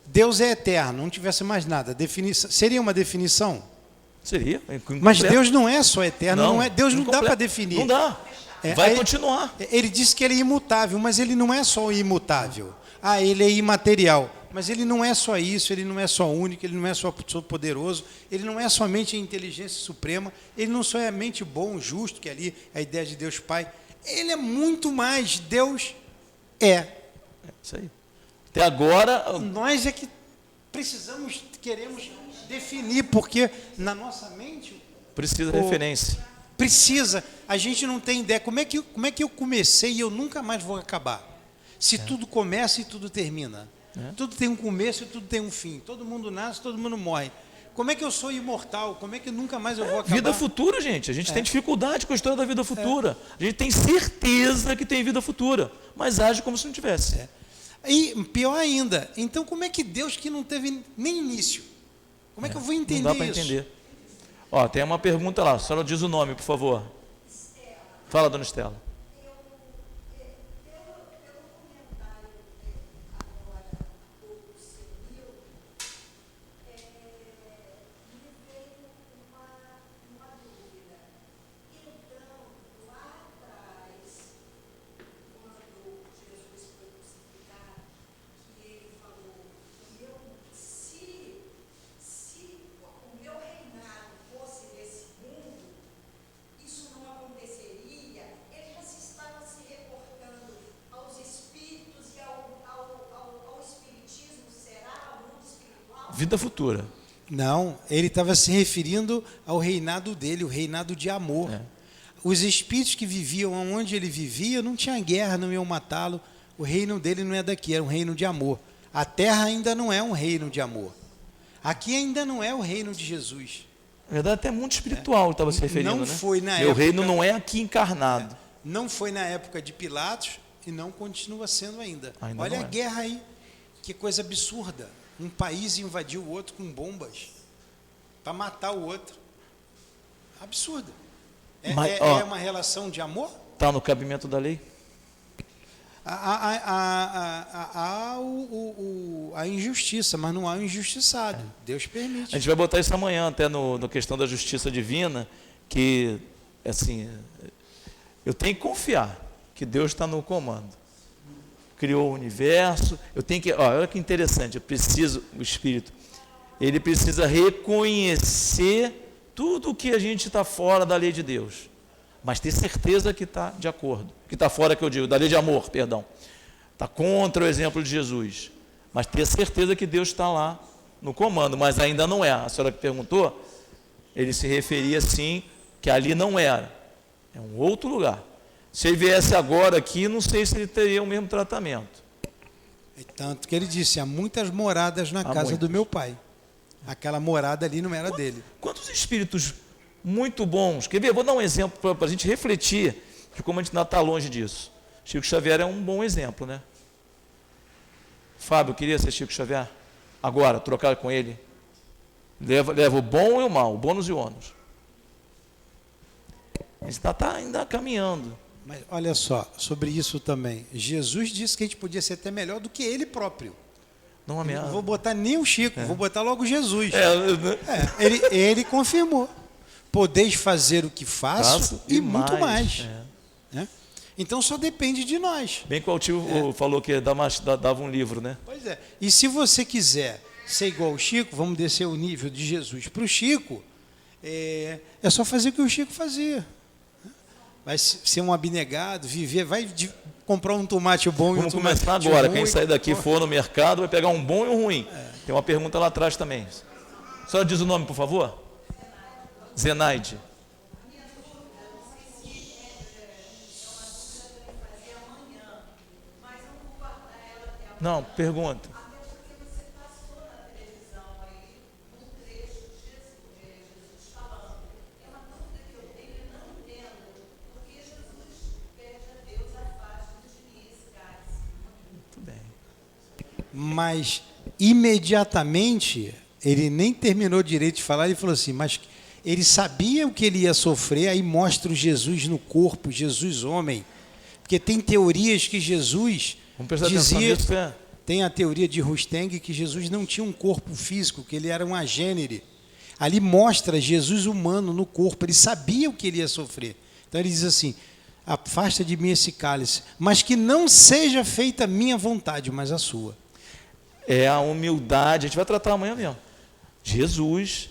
Deus é eterno, não tivesse mais nada, seria uma definição? Seria. Mas Deus não é só eterno, não é. Deus não dá para definir. Não dá. Vai continuar. Ele disse que ele é imutável, mas ele não é só imutável. Ele é imaterial. Mas ele não é só isso, ele não é só único, ele não é só poderoso, ele não é somente a inteligência suprema, ele não só é mente bom, justo, que ali é a ideia de Deus Pai. Ele é muito mais. Deus é. Isso aí. Até agora... Nós é que queremos definir, porque na nossa mente... Precisa de referência. Precisa. A gente não tem ideia. Como é que eu comecei e eu nunca mais vou acabar? Se tudo começa e tudo termina. Tudo tem um começo e tudo tem um fim. Todo mundo nasce, todo mundo morre. Como é que eu sou imortal? Como é que nunca mais eu vou acabar? Vida futura, gente. A gente tem dificuldade com a história da vida futura. A gente tem certeza que tem vida futura, mas age como se não tivesse. E pior ainda, então como é que Deus que não teve nem início? Como é que eu vou entender isso? Não dá para entender. Tem uma pergunta lá. A senhora diz o nome, por favor. Fala, dona Estela. Vida futura. Não, ele estava se referindo ao reinado dele, o reinado de amor. Os espíritos que viviam onde ele vivia, não tinha guerra, não iam matá-lo. O reino dele não é daqui, era um reino de amor. A terra ainda não é um reino de amor. Aqui ainda não é o reino de Jesus. Na verdade, até muito espiritual estava se referindo. Não foi na época. Meu reino não é aqui encarnado. Não foi na época de Pilatos e não continua sendo ainda. Olha a guerra aí, que coisa absurda. Um país invadiu o outro com bombas para matar o outro. Absurdo. É uma relação de amor? Está no cabimento da lei? Há injustiça, mas não há um injustiçado. Deus permite. A gente vai botar isso amanhã, até na questão da justiça divina, que, assim, eu tenho que confiar que Deus está no comando. Criou o universo, eu tenho que... olha que interessante, o Espírito, ele precisa reconhecer tudo que a gente está fora da lei de Deus, mas ter certeza que está de acordo, que está fora, que eu digo, da lei de amor, perdão, está contra o exemplo de Jesus, mas ter certeza que Deus está lá no comando, mas ainda não é. A senhora que perguntou, ele se referia sim, que ali não era, é um outro lugar. Se ele viesse agora aqui, não sei se ele teria o mesmo tratamento. Tanto que ele disse, há muitas moradas na casa do meu pai. Aquela morada ali não era dele. Quantos espíritos muito bons. Quer ver? Vou dar um exemplo para a gente refletir de como a gente ainda está longe disso. Chico Xavier é um bom exemplo, né? Fábio, queria ser Chico Xavier? Agora, trocar com ele. Leva o bom e o mal, o bônus e o ônus. A gente está ainda caminhando. Mas olha só, sobre isso também. Jesus disse que a gente podia ser até melhor do que ele próprio. Não ameaça. Não vou botar nem o Chico, vou botar logo Jesus. Né? Ele confirmou. Podeis fazer o que faço e muito mais. Né? Então só depende de nós. Bem que o tio falou que dava um livro, né? Pois é. E se você quiser ser igual ao Chico, vamos descer o nível de Jesus para o Chico, é só fazer o que o Chico fazia. Vai ser um abnegado, viver, comprar um tomate bom Vamos e um tomate começar agora. ruim. Quem sair daqui for no mercado vai pegar um bom e um ruim. Tem uma pergunta lá atrás também. A senhora diz o nome, por favor? Zenaide. Não, pergunta. Mas imediatamente, ele nem terminou direito de falar, ele falou assim, mas ele sabia o que ele ia sofrer, aí mostra o Jesus no corpo, Jesus homem. Porque tem teorias que Jesus dizia, tem a teoria de Rusteng que Jesus não tinha um corpo físico, que ele era um agênere. Ali mostra Jesus humano no corpo, ele sabia o que ele ia sofrer. Então ele diz assim, afasta de mim esse cálice, mas que não seja feita a minha vontade, mas a sua. É a humildade, a gente vai tratar amanhã mesmo. Jesus,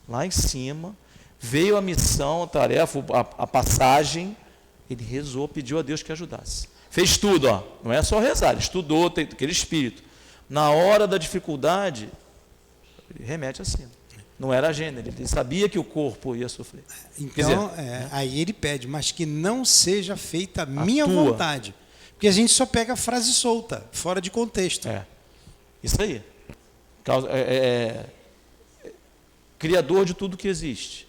lá em cima, veio a missão, a tarefa, a passagem, ele rezou, pediu a Deus que ajudasse. Fez tudo, ó. Não é só rezar, ele estudou, tem aquele espírito. Na hora da dificuldade, ele remete assim. Não era gênero, ele sabia que o corpo ia sofrer. Então, aí ele pede, mas que não seja feita a minha vontade. Porque a gente só pega a frase solta, fora de contexto. Isso aí. Criador de tudo que existe.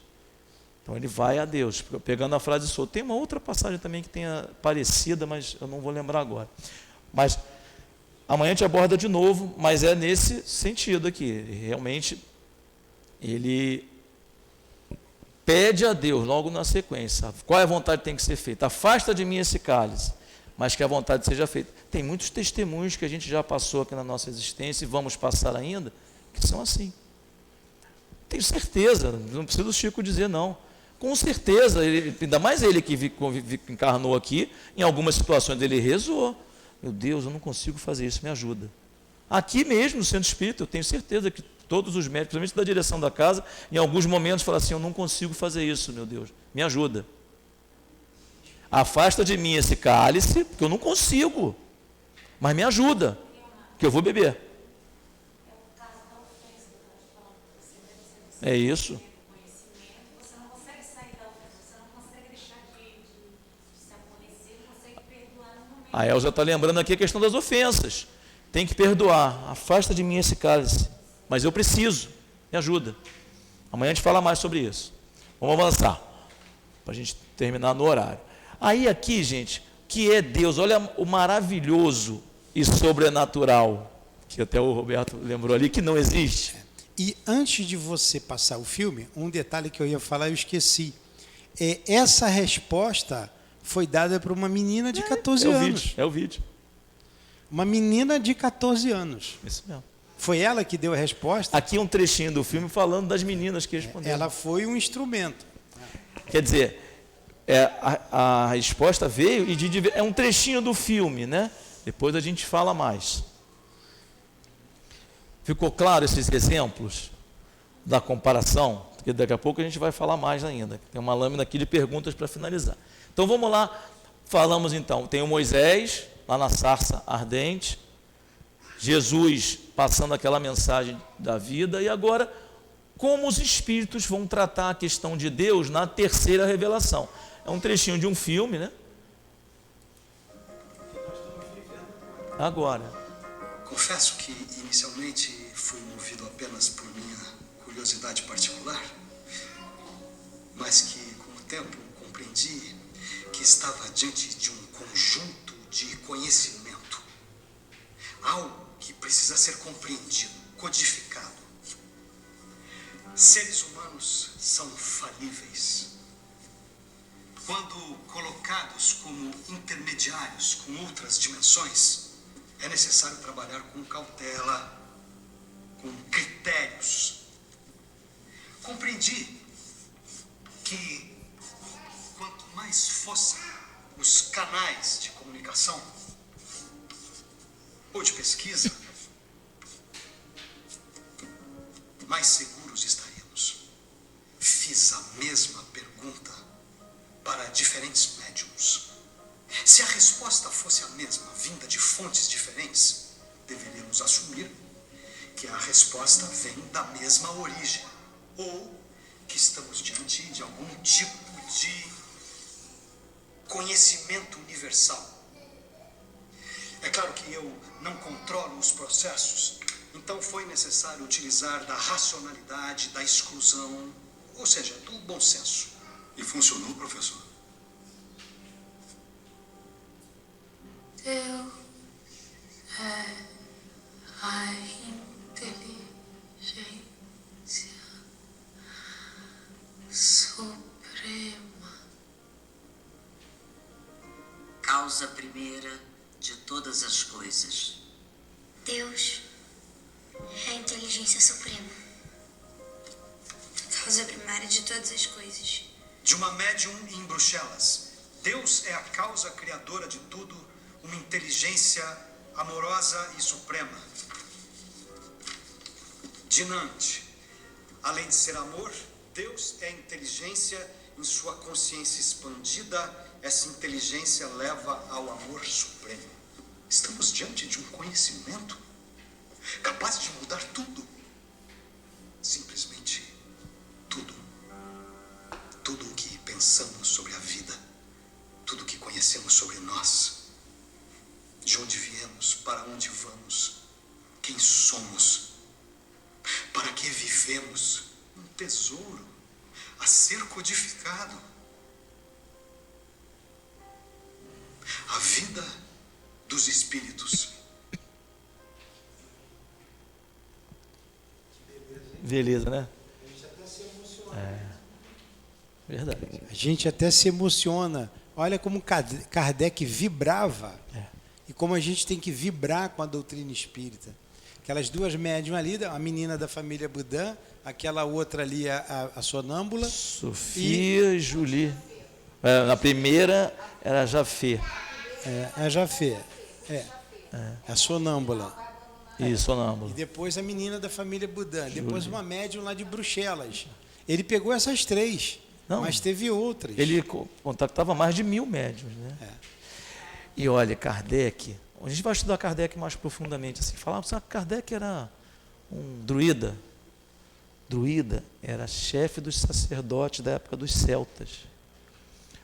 Então ele vai a Deus, pegando a frase solta. Tem uma outra passagem também que tenha parecida, mas eu não vou lembrar agora. Mas amanhã a gente aborda de novo, mas é nesse sentido aqui. Realmente, ele pede a Deus, logo na sequência, qual é a vontade que tem que ser feita? Afasta de mim esse cálice, mas que a vontade seja feita. Tem muitos testemunhos que a gente já passou aqui na nossa existência e vamos passar ainda, que são assim. Tenho certeza, não precisa o Chico dizer não. Com certeza, ainda mais ele que encarnou aqui, em algumas situações ele rezou. Meu Deus, eu não consigo fazer isso, me ajuda. Aqui mesmo, no Centro Espírita, eu tenho certeza que todos os médicos, principalmente da direção da casa, em alguns momentos falam assim, eu não consigo fazer isso, meu Deus, me ajuda. Afasta de mim esse cálice, porque eu não consigo, mas me ajuda, que eu vou beber. É isso. Você não consegue sair da ofensa, você não consegue deixar de se aborrecer, não consegue perdoar no momento. A Elza está lembrando aqui a questão das ofensas. Tem que perdoar. Afasta de mim esse cálice. Mas eu preciso. Me ajuda. Amanhã a gente fala mais sobre isso. Vamos avançar. Para a gente terminar no horário. Aí aqui, gente, que é Deus. Olha o maravilhoso e sobrenatural. Que até o Roberto lembrou ali, que não existe. E antes de você passar o filme, um detalhe que eu ia falar eu esqueci. Essa resposta foi dada por uma menina de 14 anos. É o vídeo. Uma menina de 14 anos. Isso mesmo. Foi ela que deu a resposta? Aqui um trechinho do filme falando das meninas que responderam. Ela foi um instrumento. Quer dizer, a resposta veio e é um trechinho do filme, né? Depois a gente fala mais. Ficou claro esses exemplos da comparação? Porque daqui a pouco a gente vai falar mais ainda. Tem uma lâmina aqui de perguntas para finalizar. Então vamos lá, falamos então. Tem o Moisés, lá na sarça ardente, Jesus passando aquela mensagem da vida, e agora, como os espíritos vão tratar a questão de Deus na terceira revelação. É um trechinho de um filme, né? Agora. Confesso que inicialmente fui movido apenas por minha curiosidade particular, mas que com o tempo compreendi que estava diante de um conjunto de conhecimento, algo que precisa ser compreendido, codificado. Seres humanos são falíveis. Quando colocados como intermediários com outras dimensões, é necessário trabalhar com cautela, com critérios. Compreendi que quanto mais fosse os canais de comunicação ou de pesquisa, mais seguros estaremos. Fiz a mesma pergunta para diferentes médiums. Se a resposta fosse a mesma, vinda de fontes diferentes, deveríamos assumir que a resposta vem da mesma origem, ou que estamos diante de algum tipo de conhecimento universal. É claro que eu não controlo os processos, então foi necessário utilizar da racionalidade, da exclusão, ou seja, do bom senso. E funcionou, professor? Deus é a inteligência suprema. Causa primeira de todas as coisas. Deus é a inteligência suprema. Causa primária de todas as coisas. De uma médium em Bruxelas. Deus é a causa criadora de tudo, uma inteligência amorosa e suprema. De Nantes. Além de ser amor, Deus é inteligência em sua consciência expandida. Essa inteligência leva ao amor supremo. Estamos diante de um conhecimento capaz de mudar tudo. Simplesmente tudo. Tudo o que pensamos sobre a vida. Tudo o que conhecemos sobre nós. De onde viemos, para onde vamos, quem somos, para que vivemos. Um tesouro a ser codificado. A vida dos espíritos. Beleza, né? Verdade. A gente até se emociona. Olha como Kardec vibrava. E como a gente tem que vibrar com a doutrina espírita. Aquelas duas médiumas ali, a menina da família Budã, aquela outra ali, a sonâmbula. Sofia e Julie. Na primeira era Jafé. A Jafé. A sonâmbula. Isso, sonâmbula. E depois a menina da família Budã. Depois uma médium lá de Bruxelas. Ele pegou essas três, mas teve outras. Ele contactava mais de 1000 médiuns, né? E olha, Kardec, a gente vai estudar Kardec mais profundamente, assim, falava que Kardec era um druida. Druida era chefe dos sacerdotes da época dos celtas.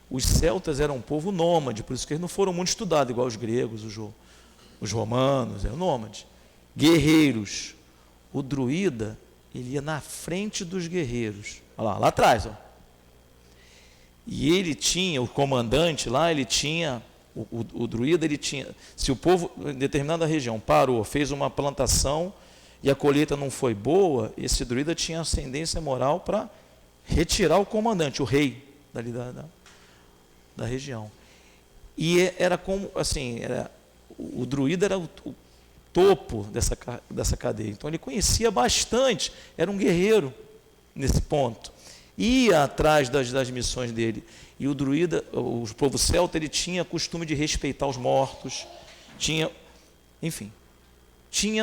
Os celtas eram um povo nômade, por isso que eles não foram muito estudados, igual os gregos, os romanos, eram nômades. Guerreiros. O druida, ele ia na frente dos guerreiros. Olha lá atrás, ó. E ele tinha, o comandante lá, ele tinha... O druida, ele tinha, se o povo em determinada região parou, fez uma plantação e a colheita não foi boa, esse druida tinha ascendência moral para retirar o comandante, o rei dali da região. E era como, assim, o druida era o topo dessa cadeia. Então ele conhecia bastante, era um guerreiro nesse ponto. Ia atrás das missões dele. E o druida, o povo celta, ele tinha costume de respeitar os mortos, tinha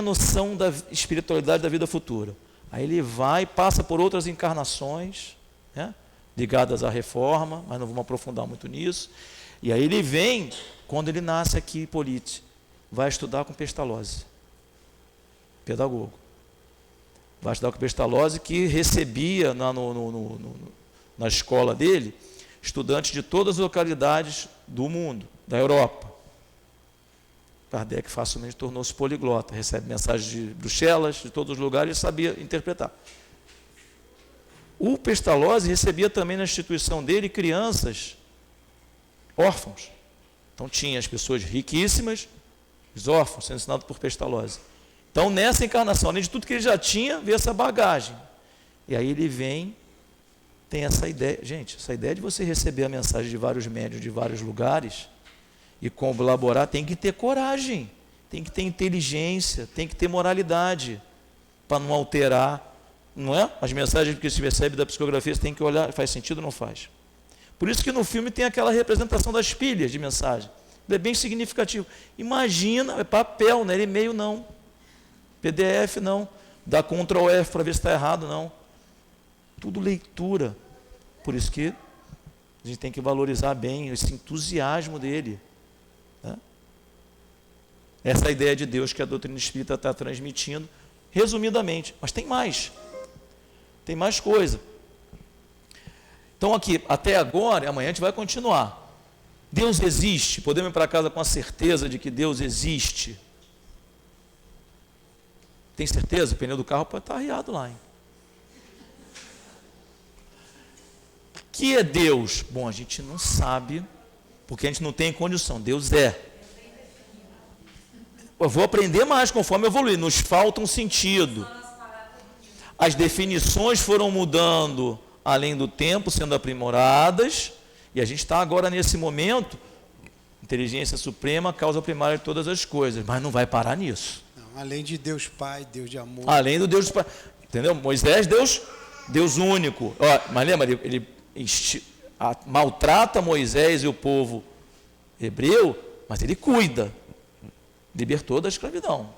noção da espiritualidade da vida futura. Aí ele vai, passa por outras encarnações, né, ligadas à reforma, mas não vamos aprofundar muito nisso. E aí ele vem, quando ele nasce aqui, Hipólite, vai estudar com Pestalozzi, pedagogo. Vai estudar com Pestalozzi, que recebia na escola dele estudantes de todas as localidades do mundo, da Europa. Kardec facilmente tornou-se poliglota, recebe mensagens de Bruxelas, de todos os lugares, e sabia interpretar. O Pestalozzi recebia também na instituição dele crianças órfãos. Então tinha as pessoas riquíssimas, os órfãos, sendo ensinados por Pestalozzi. Então nessa encarnação, além de tudo que ele já tinha, veio essa bagagem. E aí ele vem, tem essa ideia. Gente, essa ideia de você receber a mensagem de vários médiuns, de vários lugares, e colaborar, tem que ter coragem, tem que ter inteligência, tem que ter moralidade, para não alterar, não é? As mensagens que se recebe da psicografia, você tem que olhar, faz sentido ou não faz? Por isso que no filme tem aquela representação das pilhas de mensagem. É bem significativo. Imagina, é papel, não é e-mail não. PDF não. Dá Ctrl F para ver se está errado, não. Tudo leitura. Por isso que a gente tem que valorizar bem esse entusiasmo dele. Né? Essa é a ideia de Deus que a doutrina espírita está transmitindo, resumidamente. Mas tem mais. Tem mais coisa. Então aqui, até agora, e amanhã a gente vai continuar. Deus existe? Podemos ir para casa com a certeza de que Deus existe? Tem certeza? O pneu do carro pode estar arriado lá, hein? O que é Deus? Bom, a gente não sabe, porque a gente não tem condição. Deus é. Eu vou aprender mais conforme eu evoluir. Nos falta um sentido. As definições foram mudando além do tempo, sendo aprimoradas, e a gente está agora nesse momento, inteligência suprema, causa primária de todas as coisas, mas não vai parar nisso. Não, além de Deus Pai, Deus de amor. Além do Deus Pai, entendeu? Moisés, Deus único. Ó, mas lembra, ele maltrata Moisés e o povo hebreu, mas ele cuida, libertou da escravidão.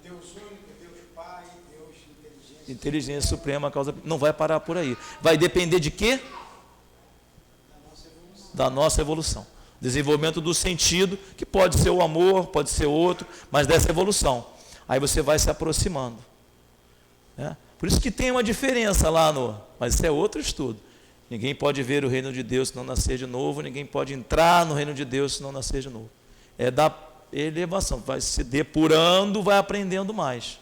Deus único, Deus Pai, Deus inteligência suprema, causa, não vai parar por aí. Vai depender de quê? Da nossa evolução. Desenvolvimento do sentido, que pode ser o amor, pode ser outro, mas dessa evolução. Aí você vai se aproximando. Né? Por isso que tem uma diferença lá mas isso é outro estudo. Ninguém pode ver o reino de Deus se não nascer de novo, ninguém pode entrar no reino de Deus se não nascer de novo. É da elevação, vai se depurando, vai aprendendo mais.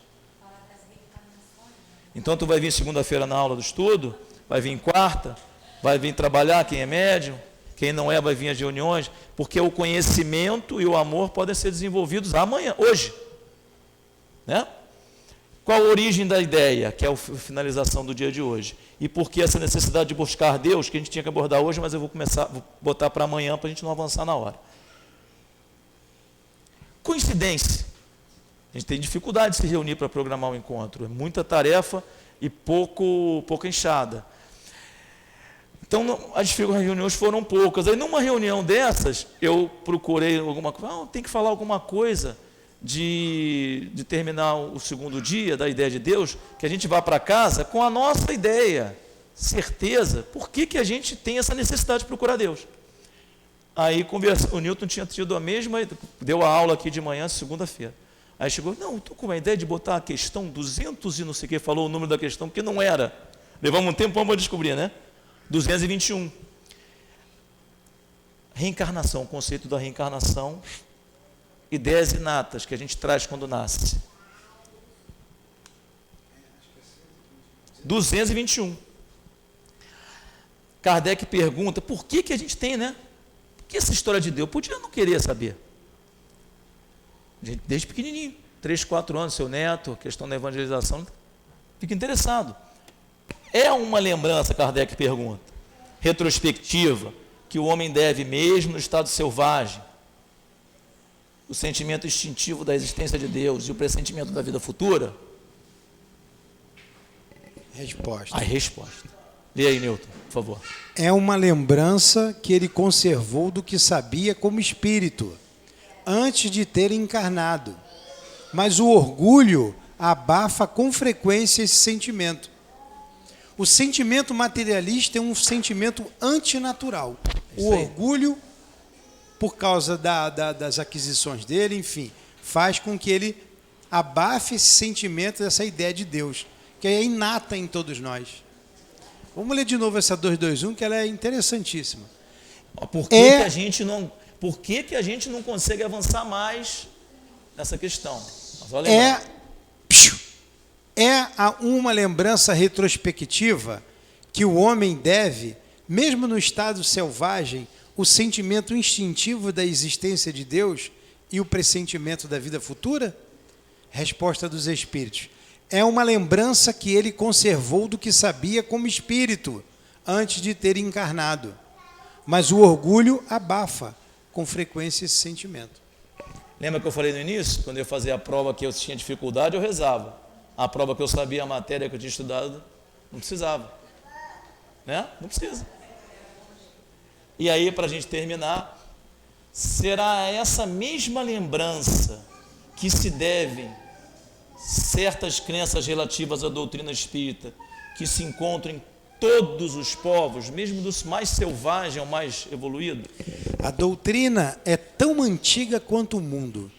Então tu vai vir segunda-feira na aula do estudo, vai vir quarta, vai vir trabalhar quem é médium, quem não é vai vir às reuniões, porque o conhecimento e o amor podem ser desenvolvidos amanhã, hoje. Né? Qual a origem da ideia, que é a finalização do dia de hoje? E por que essa necessidade de buscar Deus, que a gente tinha que abordar hoje, mas eu vou botar para amanhã para a gente não avançar na hora. Coincidência. A gente tem dificuldade de se reunir para programar um encontro. É muita tarefa e pouca enxada. Então, as reuniões foram poucas. Aí, numa reunião dessas, eu procurei alguma coisa. Tem que falar alguma coisa de terminar o segundo dia da ideia de Deus, que a gente vá para casa com a nossa ideia, certeza. Por que a gente tem essa necessidade de procurar Deus? Aí o Newton tinha tido a mesma, deu a aula aqui de manhã, segunda-feira. Aí chegou, estou com uma ideia de botar a questão 200 e não sei o que, falou o número da questão, porque não era. Levamos um tempo para descobrir, né? 221. Reencarnação, o conceito da reencarnação, ideias inatas que a gente traz quando nasce. 221. Kardec pergunta, por que a gente tem, né? Que essa história de Deus? Eu podia não querer saber. Desde pequenininho, 3, 4 anos, seu neto, questão da evangelização, fica interessado. É uma lembrança, Kardec pergunta, retrospectiva, que o homem deve, mesmo no estado selvagem, o sentimento instintivo da existência de Deus e o pressentimento da vida futura? Resposta. A resposta. Lê aí, Newton, por favor. É uma lembrança que ele conservou do que sabia como espírito, antes de ter encarnado. Mas o orgulho abafa com frequência esse sentimento. O sentimento materialista é um sentimento antinatural. O orgulho, por causa das aquisições dele, enfim, faz com que ele abafe esse sentimento dessa ideia de Deus, que é inata em todos nós. Vamos ler de novo essa 221, que ela é interessantíssima. Por que a gente não consegue avançar mais nessa questão? Uma lembrança retrospectiva que o homem deve, mesmo no estado selvagem, o sentimento instintivo da existência de Deus e o pressentimento da vida futura? Resposta dos espíritos. É uma lembrança que ele conservou do que sabia como espírito, antes de ter encarnado. Mas o orgulho abafa com frequência esse sentimento. Lembra que eu falei no início? Quando eu fazia a prova que eu tinha dificuldade, eu rezava. A prova que eu sabia a matéria que eu tinha estudado, não precisava. Né? Não precisa. E aí, para a gente terminar, será essa mesma lembrança que se devem certas crenças relativas à doutrina espírita, que se encontram em todos os povos, mesmo do mais selvagem ao mais evoluído? A doutrina é tão antiga quanto o mundo.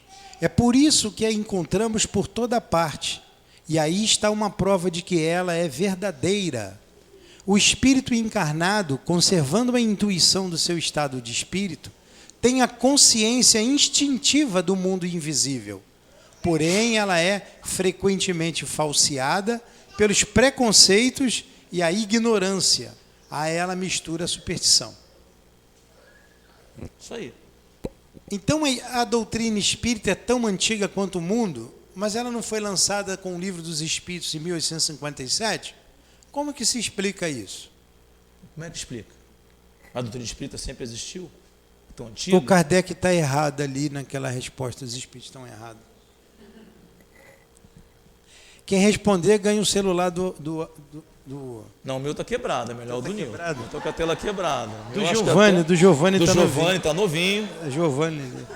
É por isso que a encontramos por toda parte. E aí está uma prova de que ela é verdadeira. O espírito encarnado, conservando a intuição do seu estado de espírito, tem a consciência instintiva do mundo invisível. Porém, ela é frequentemente falseada pelos preconceitos e a ignorância. A ela mistura a superstição. Isso aí. Então, a doutrina espírita é tão antiga quanto o mundo, mas ela não foi lançada com o Livro dos Espíritos em 1857? Como que se explica isso? Como é que explica? A doutrina espírita sempre existiu? Tão antiga? O Kardec está errado ali naquela resposta, os espíritos estão errados. Quem responder ganha o celular do... Não, o meu está quebrado, é melhor o do Nil. Estou com a tela quebrada. Do Giovanni está novinho. Giovanni está novinho. Giovanni.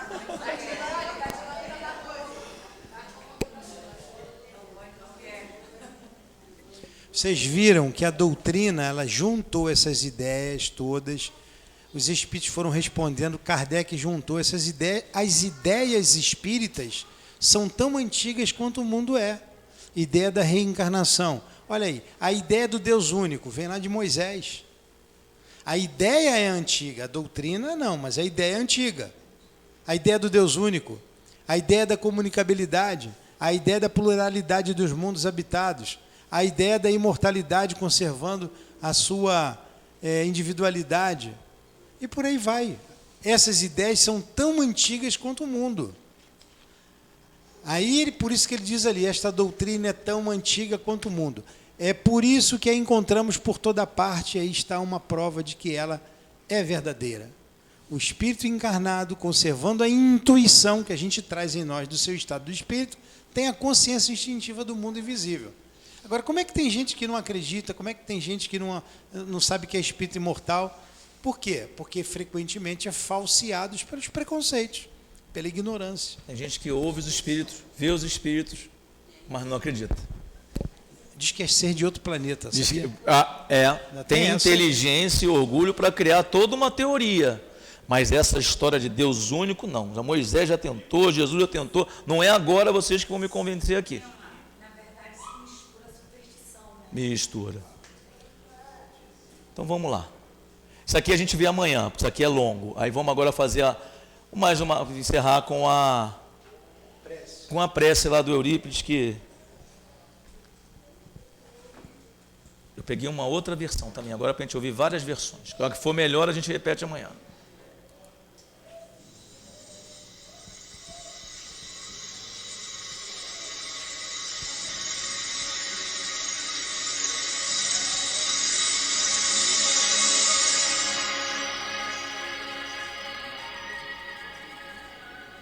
Vocês viram que a doutrina, ela juntou essas ideias todas, os espíritos foram respondendo, Kardec juntou essas ideias, as ideias espíritas são tão antigas quanto o mundo é. Ideia da reencarnação. Olha aí, a ideia do Deus único vem lá de Moisés. A ideia é antiga, a doutrina não, mas a ideia é antiga. A ideia do Deus único, a ideia da comunicabilidade, a ideia da pluralidade dos mundos habitados, a ideia da imortalidade conservando a sua individualidade. E por aí vai. Essas ideias são tão antigas quanto o mundo. Aí, por isso que ele diz ali, esta doutrina é tão antiga quanto o mundo. É por isso que a encontramos por toda parte, aí está uma prova de que ela é verdadeira. O espírito encarnado, conservando a intuição que a gente traz em nós do seu estado do espírito, tem a consciência instintiva do mundo invisível. Agora, como é que tem gente que não acredita, como é que tem gente que não sabe que é espírito imortal? Por quê? Porque frequentemente é falseado pelos preconceitos, pela ignorância. Tem gente que ouve os espíritos, vê os espíritos, mas não acredita. Diz que é ser de outro planeta. Diz que, tem inteligência e orgulho para criar toda uma teoria. Mas essa história de Deus único, não. Já Moisés já tentou, Jesus já tentou. Não é agora vocês que vão me convencer aqui. Na verdade, se mistura a superstição, né? Mistura. Então vamos lá. Isso aqui a gente vê amanhã, porque isso aqui é longo. Aí vamos agora fazer encerrar com a prece lá do Eurípides, que eu peguei uma outra versão também, agora para a gente ouvir várias versões. O que for melhor a gente repete amanhã.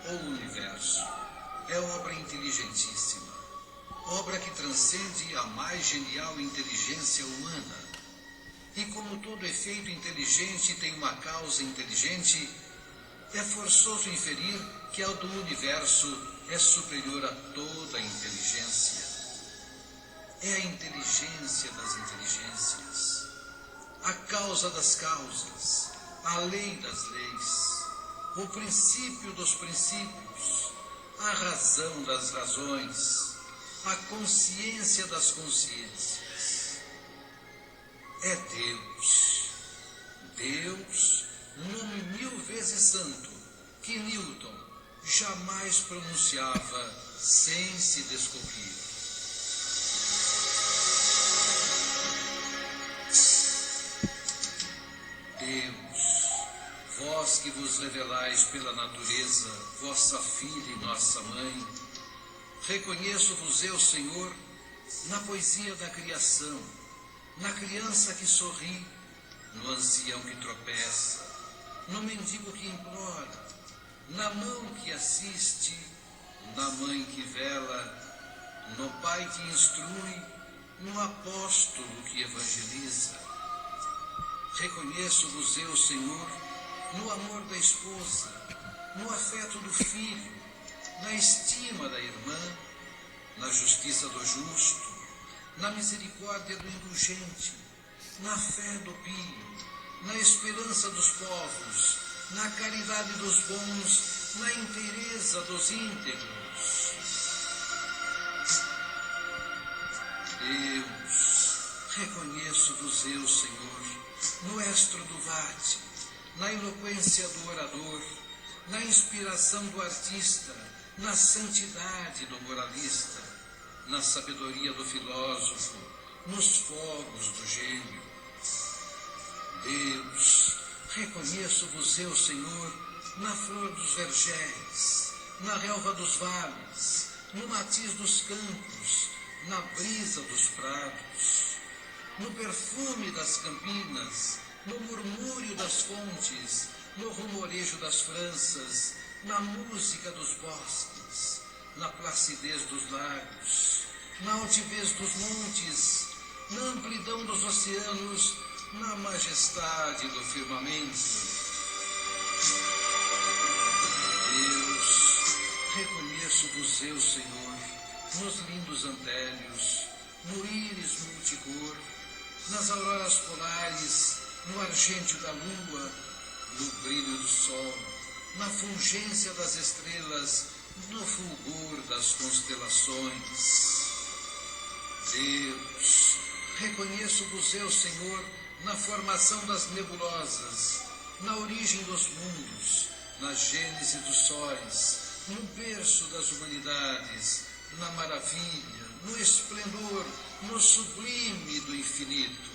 O universo é obra inteligentíssima, obra que transcende a mais genial inteligência humana. E como todo efeito inteligente tem uma causa inteligente, é forçoso inferir que a do universo é superior a toda a inteligência. É a inteligência das inteligências, a causa das causas, a lei das leis, o princípio dos princípios, a razão das razões, a consciência das consciências. É Deus. Deus, nome 1000 vezes santo, que Newton jamais pronunciava sem se descobrir. Deus, vós que vos revelais pela natureza, vossa filha e nossa mãe, reconheço-vos eu, Senhor, na poesia da criação, na criança que sorri, no ancião que tropeça, no mendigo que implora, na mão que assiste, na mãe que vela, no pai que instrui, no apóstolo que evangeliza. Reconheço-vos eu, Senhor, no amor da esposa, no afeto do filho, na estima da irmã, na justiça do justo, na misericórdia do indulgente, na fé do pio, na esperança dos povos, na caridade dos bons, na inteireza dos íntegros. Deus, reconheço-vos eu, Senhor, no estro do vate, na eloquência do orador, na inspiração do artista, na santidade do moralista, na sabedoria do filósofo, nos fogos do gênio. Deus, reconheço-vos eu, Senhor, na flor dos vergéis, na relva dos vales, no matiz dos campos, na brisa dos prados, no perfume das campinas, no murmúrio das fontes, no rumorejo das franças, na música dos bosques, na placidez dos lagos, na altivez dos montes, na amplidão dos oceanos, na majestade do firmamento. Deus, reconheço-vos eu, Senhor, nos lindos ampélios, no íris multicor, nas auroras polares, no argêntio da lua, no brilho do sol, na fulgência das estrelas, no fulgor das constelações. Deus, reconheço-vos eu, Senhor, na formação das nebulosas, na origem dos mundos, na gênese dos sóis, no berço das humanidades, na maravilha, no esplendor, no sublime do infinito.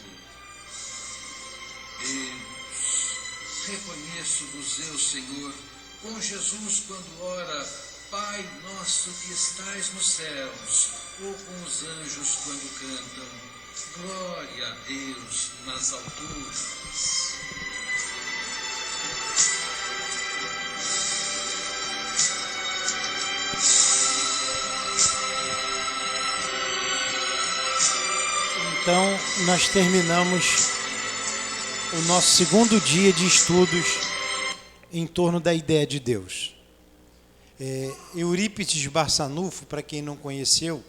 Deus, reconheço-vos eu, Senhor, com Jesus quando ora, Pai nosso que estais nos céus, ou com os anjos quando cantam, glória a Deus nas alturas. Então, nós terminamos o nosso segundo dia de estudos em torno da ideia de Deus. Eurípides Barçanufo, para quem não conheceu,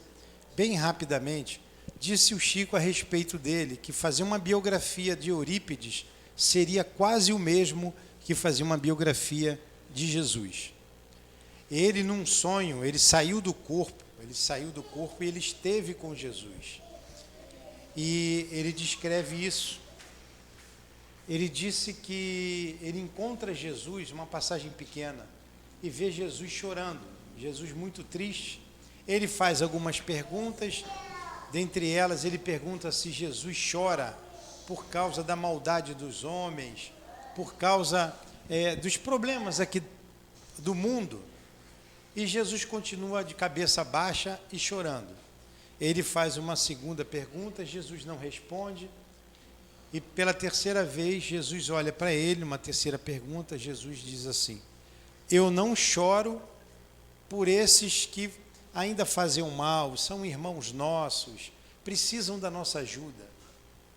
bem rapidamente, disse o Chico a respeito dele, que fazer uma biografia de Eurípides seria quase o mesmo que fazer uma biografia de Jesus. Ele, num sonho, ele saiu do corpo e ele esteve com Jesus. E ele descreve isso. Ele disse que ele encontra Jesus, uma passagem pequena, e vê Jesus chorando, Jesus muito triste. Ele faz algumas perguntas, dentre elas ele pergunta se Jesus chora por causa da maldade dos homens, por causa dos problemas aqui do mundo. E Jesus continua de cabeça baixa e chorando. Ele faz uma segunda pergunta, Jesus não responde. E pela terceira vez, Jesus olha para ele, uma terceira pergunta, Jesus diz assim: eu não choro por esses que ainda fazem o mal, são irmãos nossos, precisam da nossa ajuda.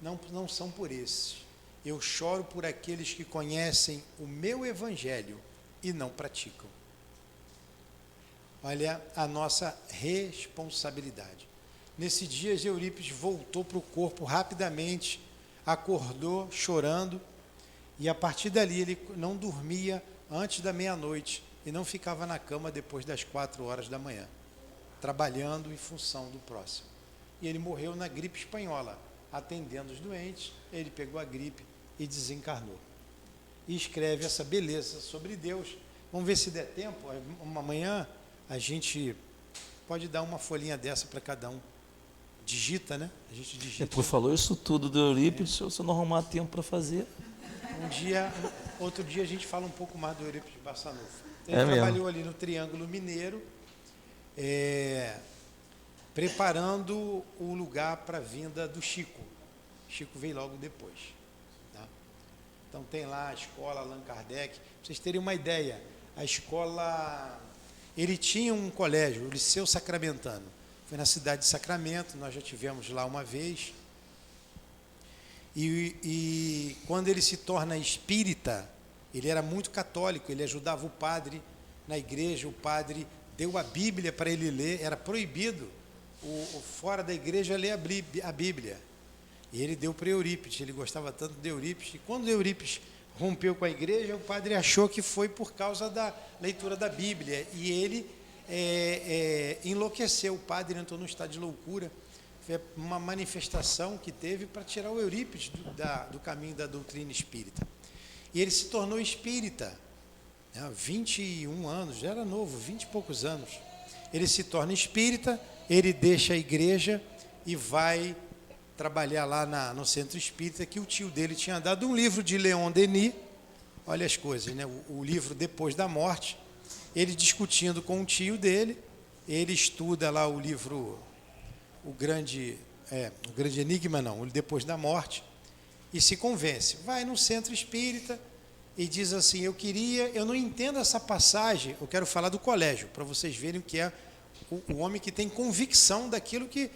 Não são por esses. Eu choro por aqueles que conhecem o meu evangelho e não praticam. Olha a nossa responsabilidade. Nesse dia, Eurípides voltou para o corpo rapidamente, acordou chorando, e a partir dali ele não dormia antes da meia-noite e não ficava na cama depois das 4 horas da manhã, trabalhando em função do próximo. E ele morreu na gripe espanhola, atendendo os doentes. Ele pegou a gripe e desencarnou. E escreve essa beleza sobre Deus. Vamos ver se der tempo. Amanhã a gente pode dar uma folhinha dessa para cada um. Digita, né? A gente digita. Depois falou isso tudo do Eurípides, se eu não arrumar tempo para fazer. Outro dia a gente fala um pouco mais do Eurípides Barçanufo. Ele trabalhou ali no Triângulo Mineiro, preparando o lugar para a vinda do Chico. Chico veio logo depois. Tá? Então tem lá a escola Allan Kardec. Para vocês terem uma ideia, a escola... Ele tinha um colégio, o Liceu Sacramentano. Foi na cidade de Sacramento, nós já tivemos lá uma vez. E quando ele se torna espírita, Ele era muito católico, ele ajudava o padre na igreja, o padre deu a Bíblia para ele ler, era proibido fora da igreja ler a Bíblia. E ele deu para Eurípides, ele gostava tanto de Eurípides, e quando Eurípides rompeu com a igreja, o padre achou que foi por causa da leitura da Bíblia, e ele enlouqueceu, o padre entrou num estado de loucura. Foi uma manifestação que teve para tirar o Eurípides do caminho da doutrina espírita. E ele se tornou espírita, 21 anos, já era novo, 20 e poucos anos. Ele se torna espírita, ele deixa a igreja e vai trabalhar lá no centro espírita, que o tio dele tinha dado um livro de Leon Denis, olha as coisas, né? O livro Depois da Morte, ele discutindo com o tio dele, ele estuda lá o livro, o grande enigma, não, o Depois da Morte, e se convence. Vai no centro espírita e diz assim, eu não entendo essa passagem, eu quero falar do colégio, para vocês verem o que é o homem que tem convicção daquilo que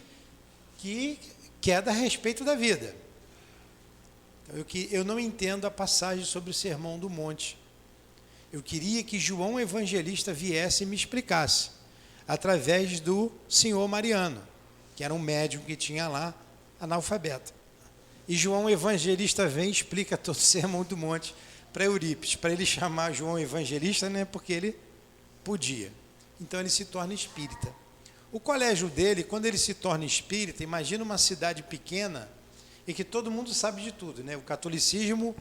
quer a respeito da vida. Eu não entendo a passagem sobre o Sermão do Monte. Eu queria que João Evangelista viesse e me explicasse, através do senhor Mariano, que era um médium que tinha lá, analfabeto. E João Evangelista vem e explica todo o Sermão do Monte para Eurípides, para ele chamar João Evangelista, né, porque ele podia. Então ele se torna espírita. O colégio dele, quando ele se torna espírita, imagina uma cidade pequena e que todo mundo sabe de tudo, né? O catolicismo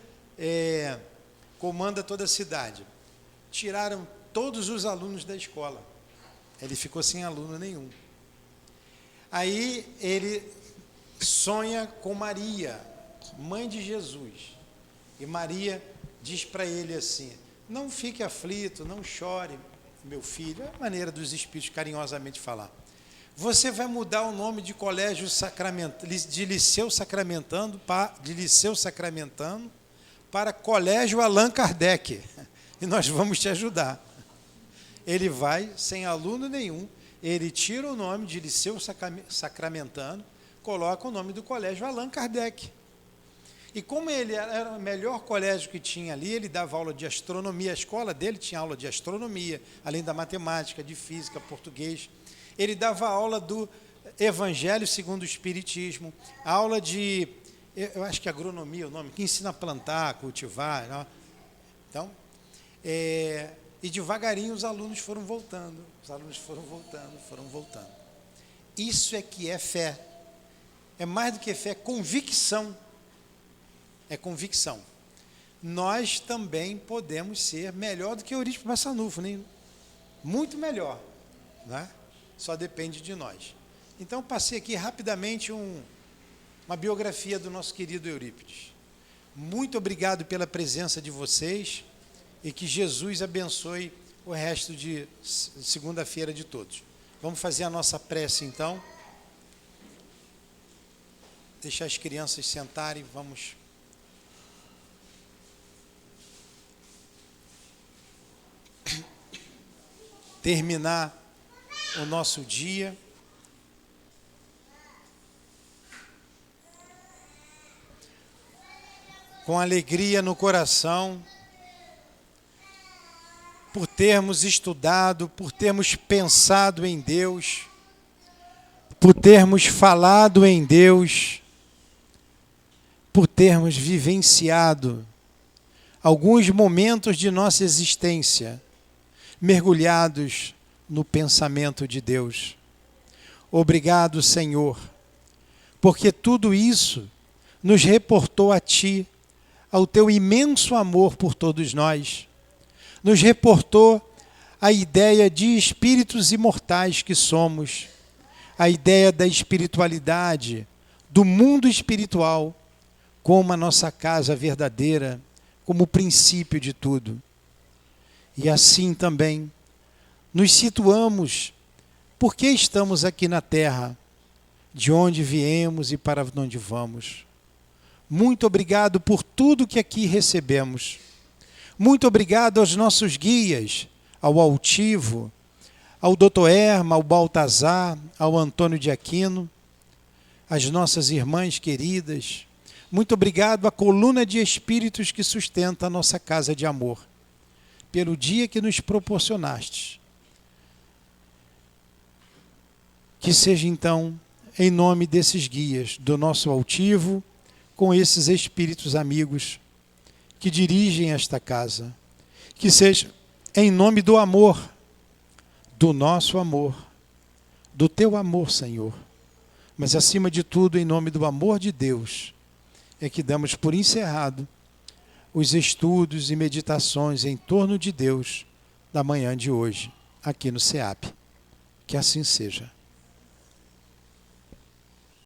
comanda toda a cidade. Tiraram todos os alunos da escola. Ele ficou sem aluno nenhum. Aí ele sonha com Maria, mãe de Jesus. E Maria diz para ele assim, não fique aflito, não chore, meu filho. É a maneira dos espíritos carinhosamente falar. Você vai mudar o nome de colégio de Liceu Sacramentano para Colégio Allan Kardec. E nós vamos te ajudar. Ele vai sem aluno nenhum, ele tira o nome de Liceu Sacramentano, coloca o nome do colégio Allan Kardec. E como ele era o melhor colégio que tinha ali, ele dava aula de astronomia, a escola dele tinha aula de astronomia, além da matemática, de física, português. Ele dava aula do Evangelho segundo o Espiritismo, aula de, eu acho que agronomia é o nome, que ensina a plantar, cultivar. Não? Então, e devagarinho os alunos foram voltando. Isso é que é fé. É mais do que fé, é convicção. É convicção. Nós também podemos ser melhor do que Eurípides Massanufa, né? Muito melhor, né? Só depende de nós. Então, passei aqui rapidamente uma biografia do nosso querido Eurípides. Muito obrigado pela presença de vocês e que Jesus abençoe o resto de segunda-feira de todos. Vamos fazer a nossa prece, então. Deixar as crianças sentarem, vamos... terminar o nosso dia com alegria no coração, por termos estudado, por termos pensado em Deus, por termos falado em Deus, por termos vivenciado alguns momentos de nossa existência mergulhados no pensamento de Deus. Obrigado, Senhor, porque tudo isso nos reportou a Ti, ao Teu imenso amor por todos nós, nos reportou a ideia de espíritos imortais que somos, a ideia da espiritualidade, do mundo espiritual, como a nossa casa verdadeira, como o princípio de tudo. E assim também nos situamos, por que estamos aqui na Terra, de onde viemos e para onde vamos. Muito obrigado por tudo que aqui recebemos. Muito obrigado aos nossos guias, ao Altivo, ao Dr. Erma, ao Baltazar, ao Antônio de Aquino, às nossas irmãs queridas. Muito obrigado à coluna de espíritos que sustenta a nossa casa de amor, pelo dia que nos proporcionastes. Que seja então, em nome desses guias, do nosso altivo, com esses espíritos amigos que dirigem esta casa, que seja em nome do amor, do nosso amor, do teu amor, Senhor, mas acima de tudo, em nome do amor de Deus, é que damos por encerrado os estudos e meditações em torno de Deus da manhã de hoje, aqui no SEAP. Que assim seja.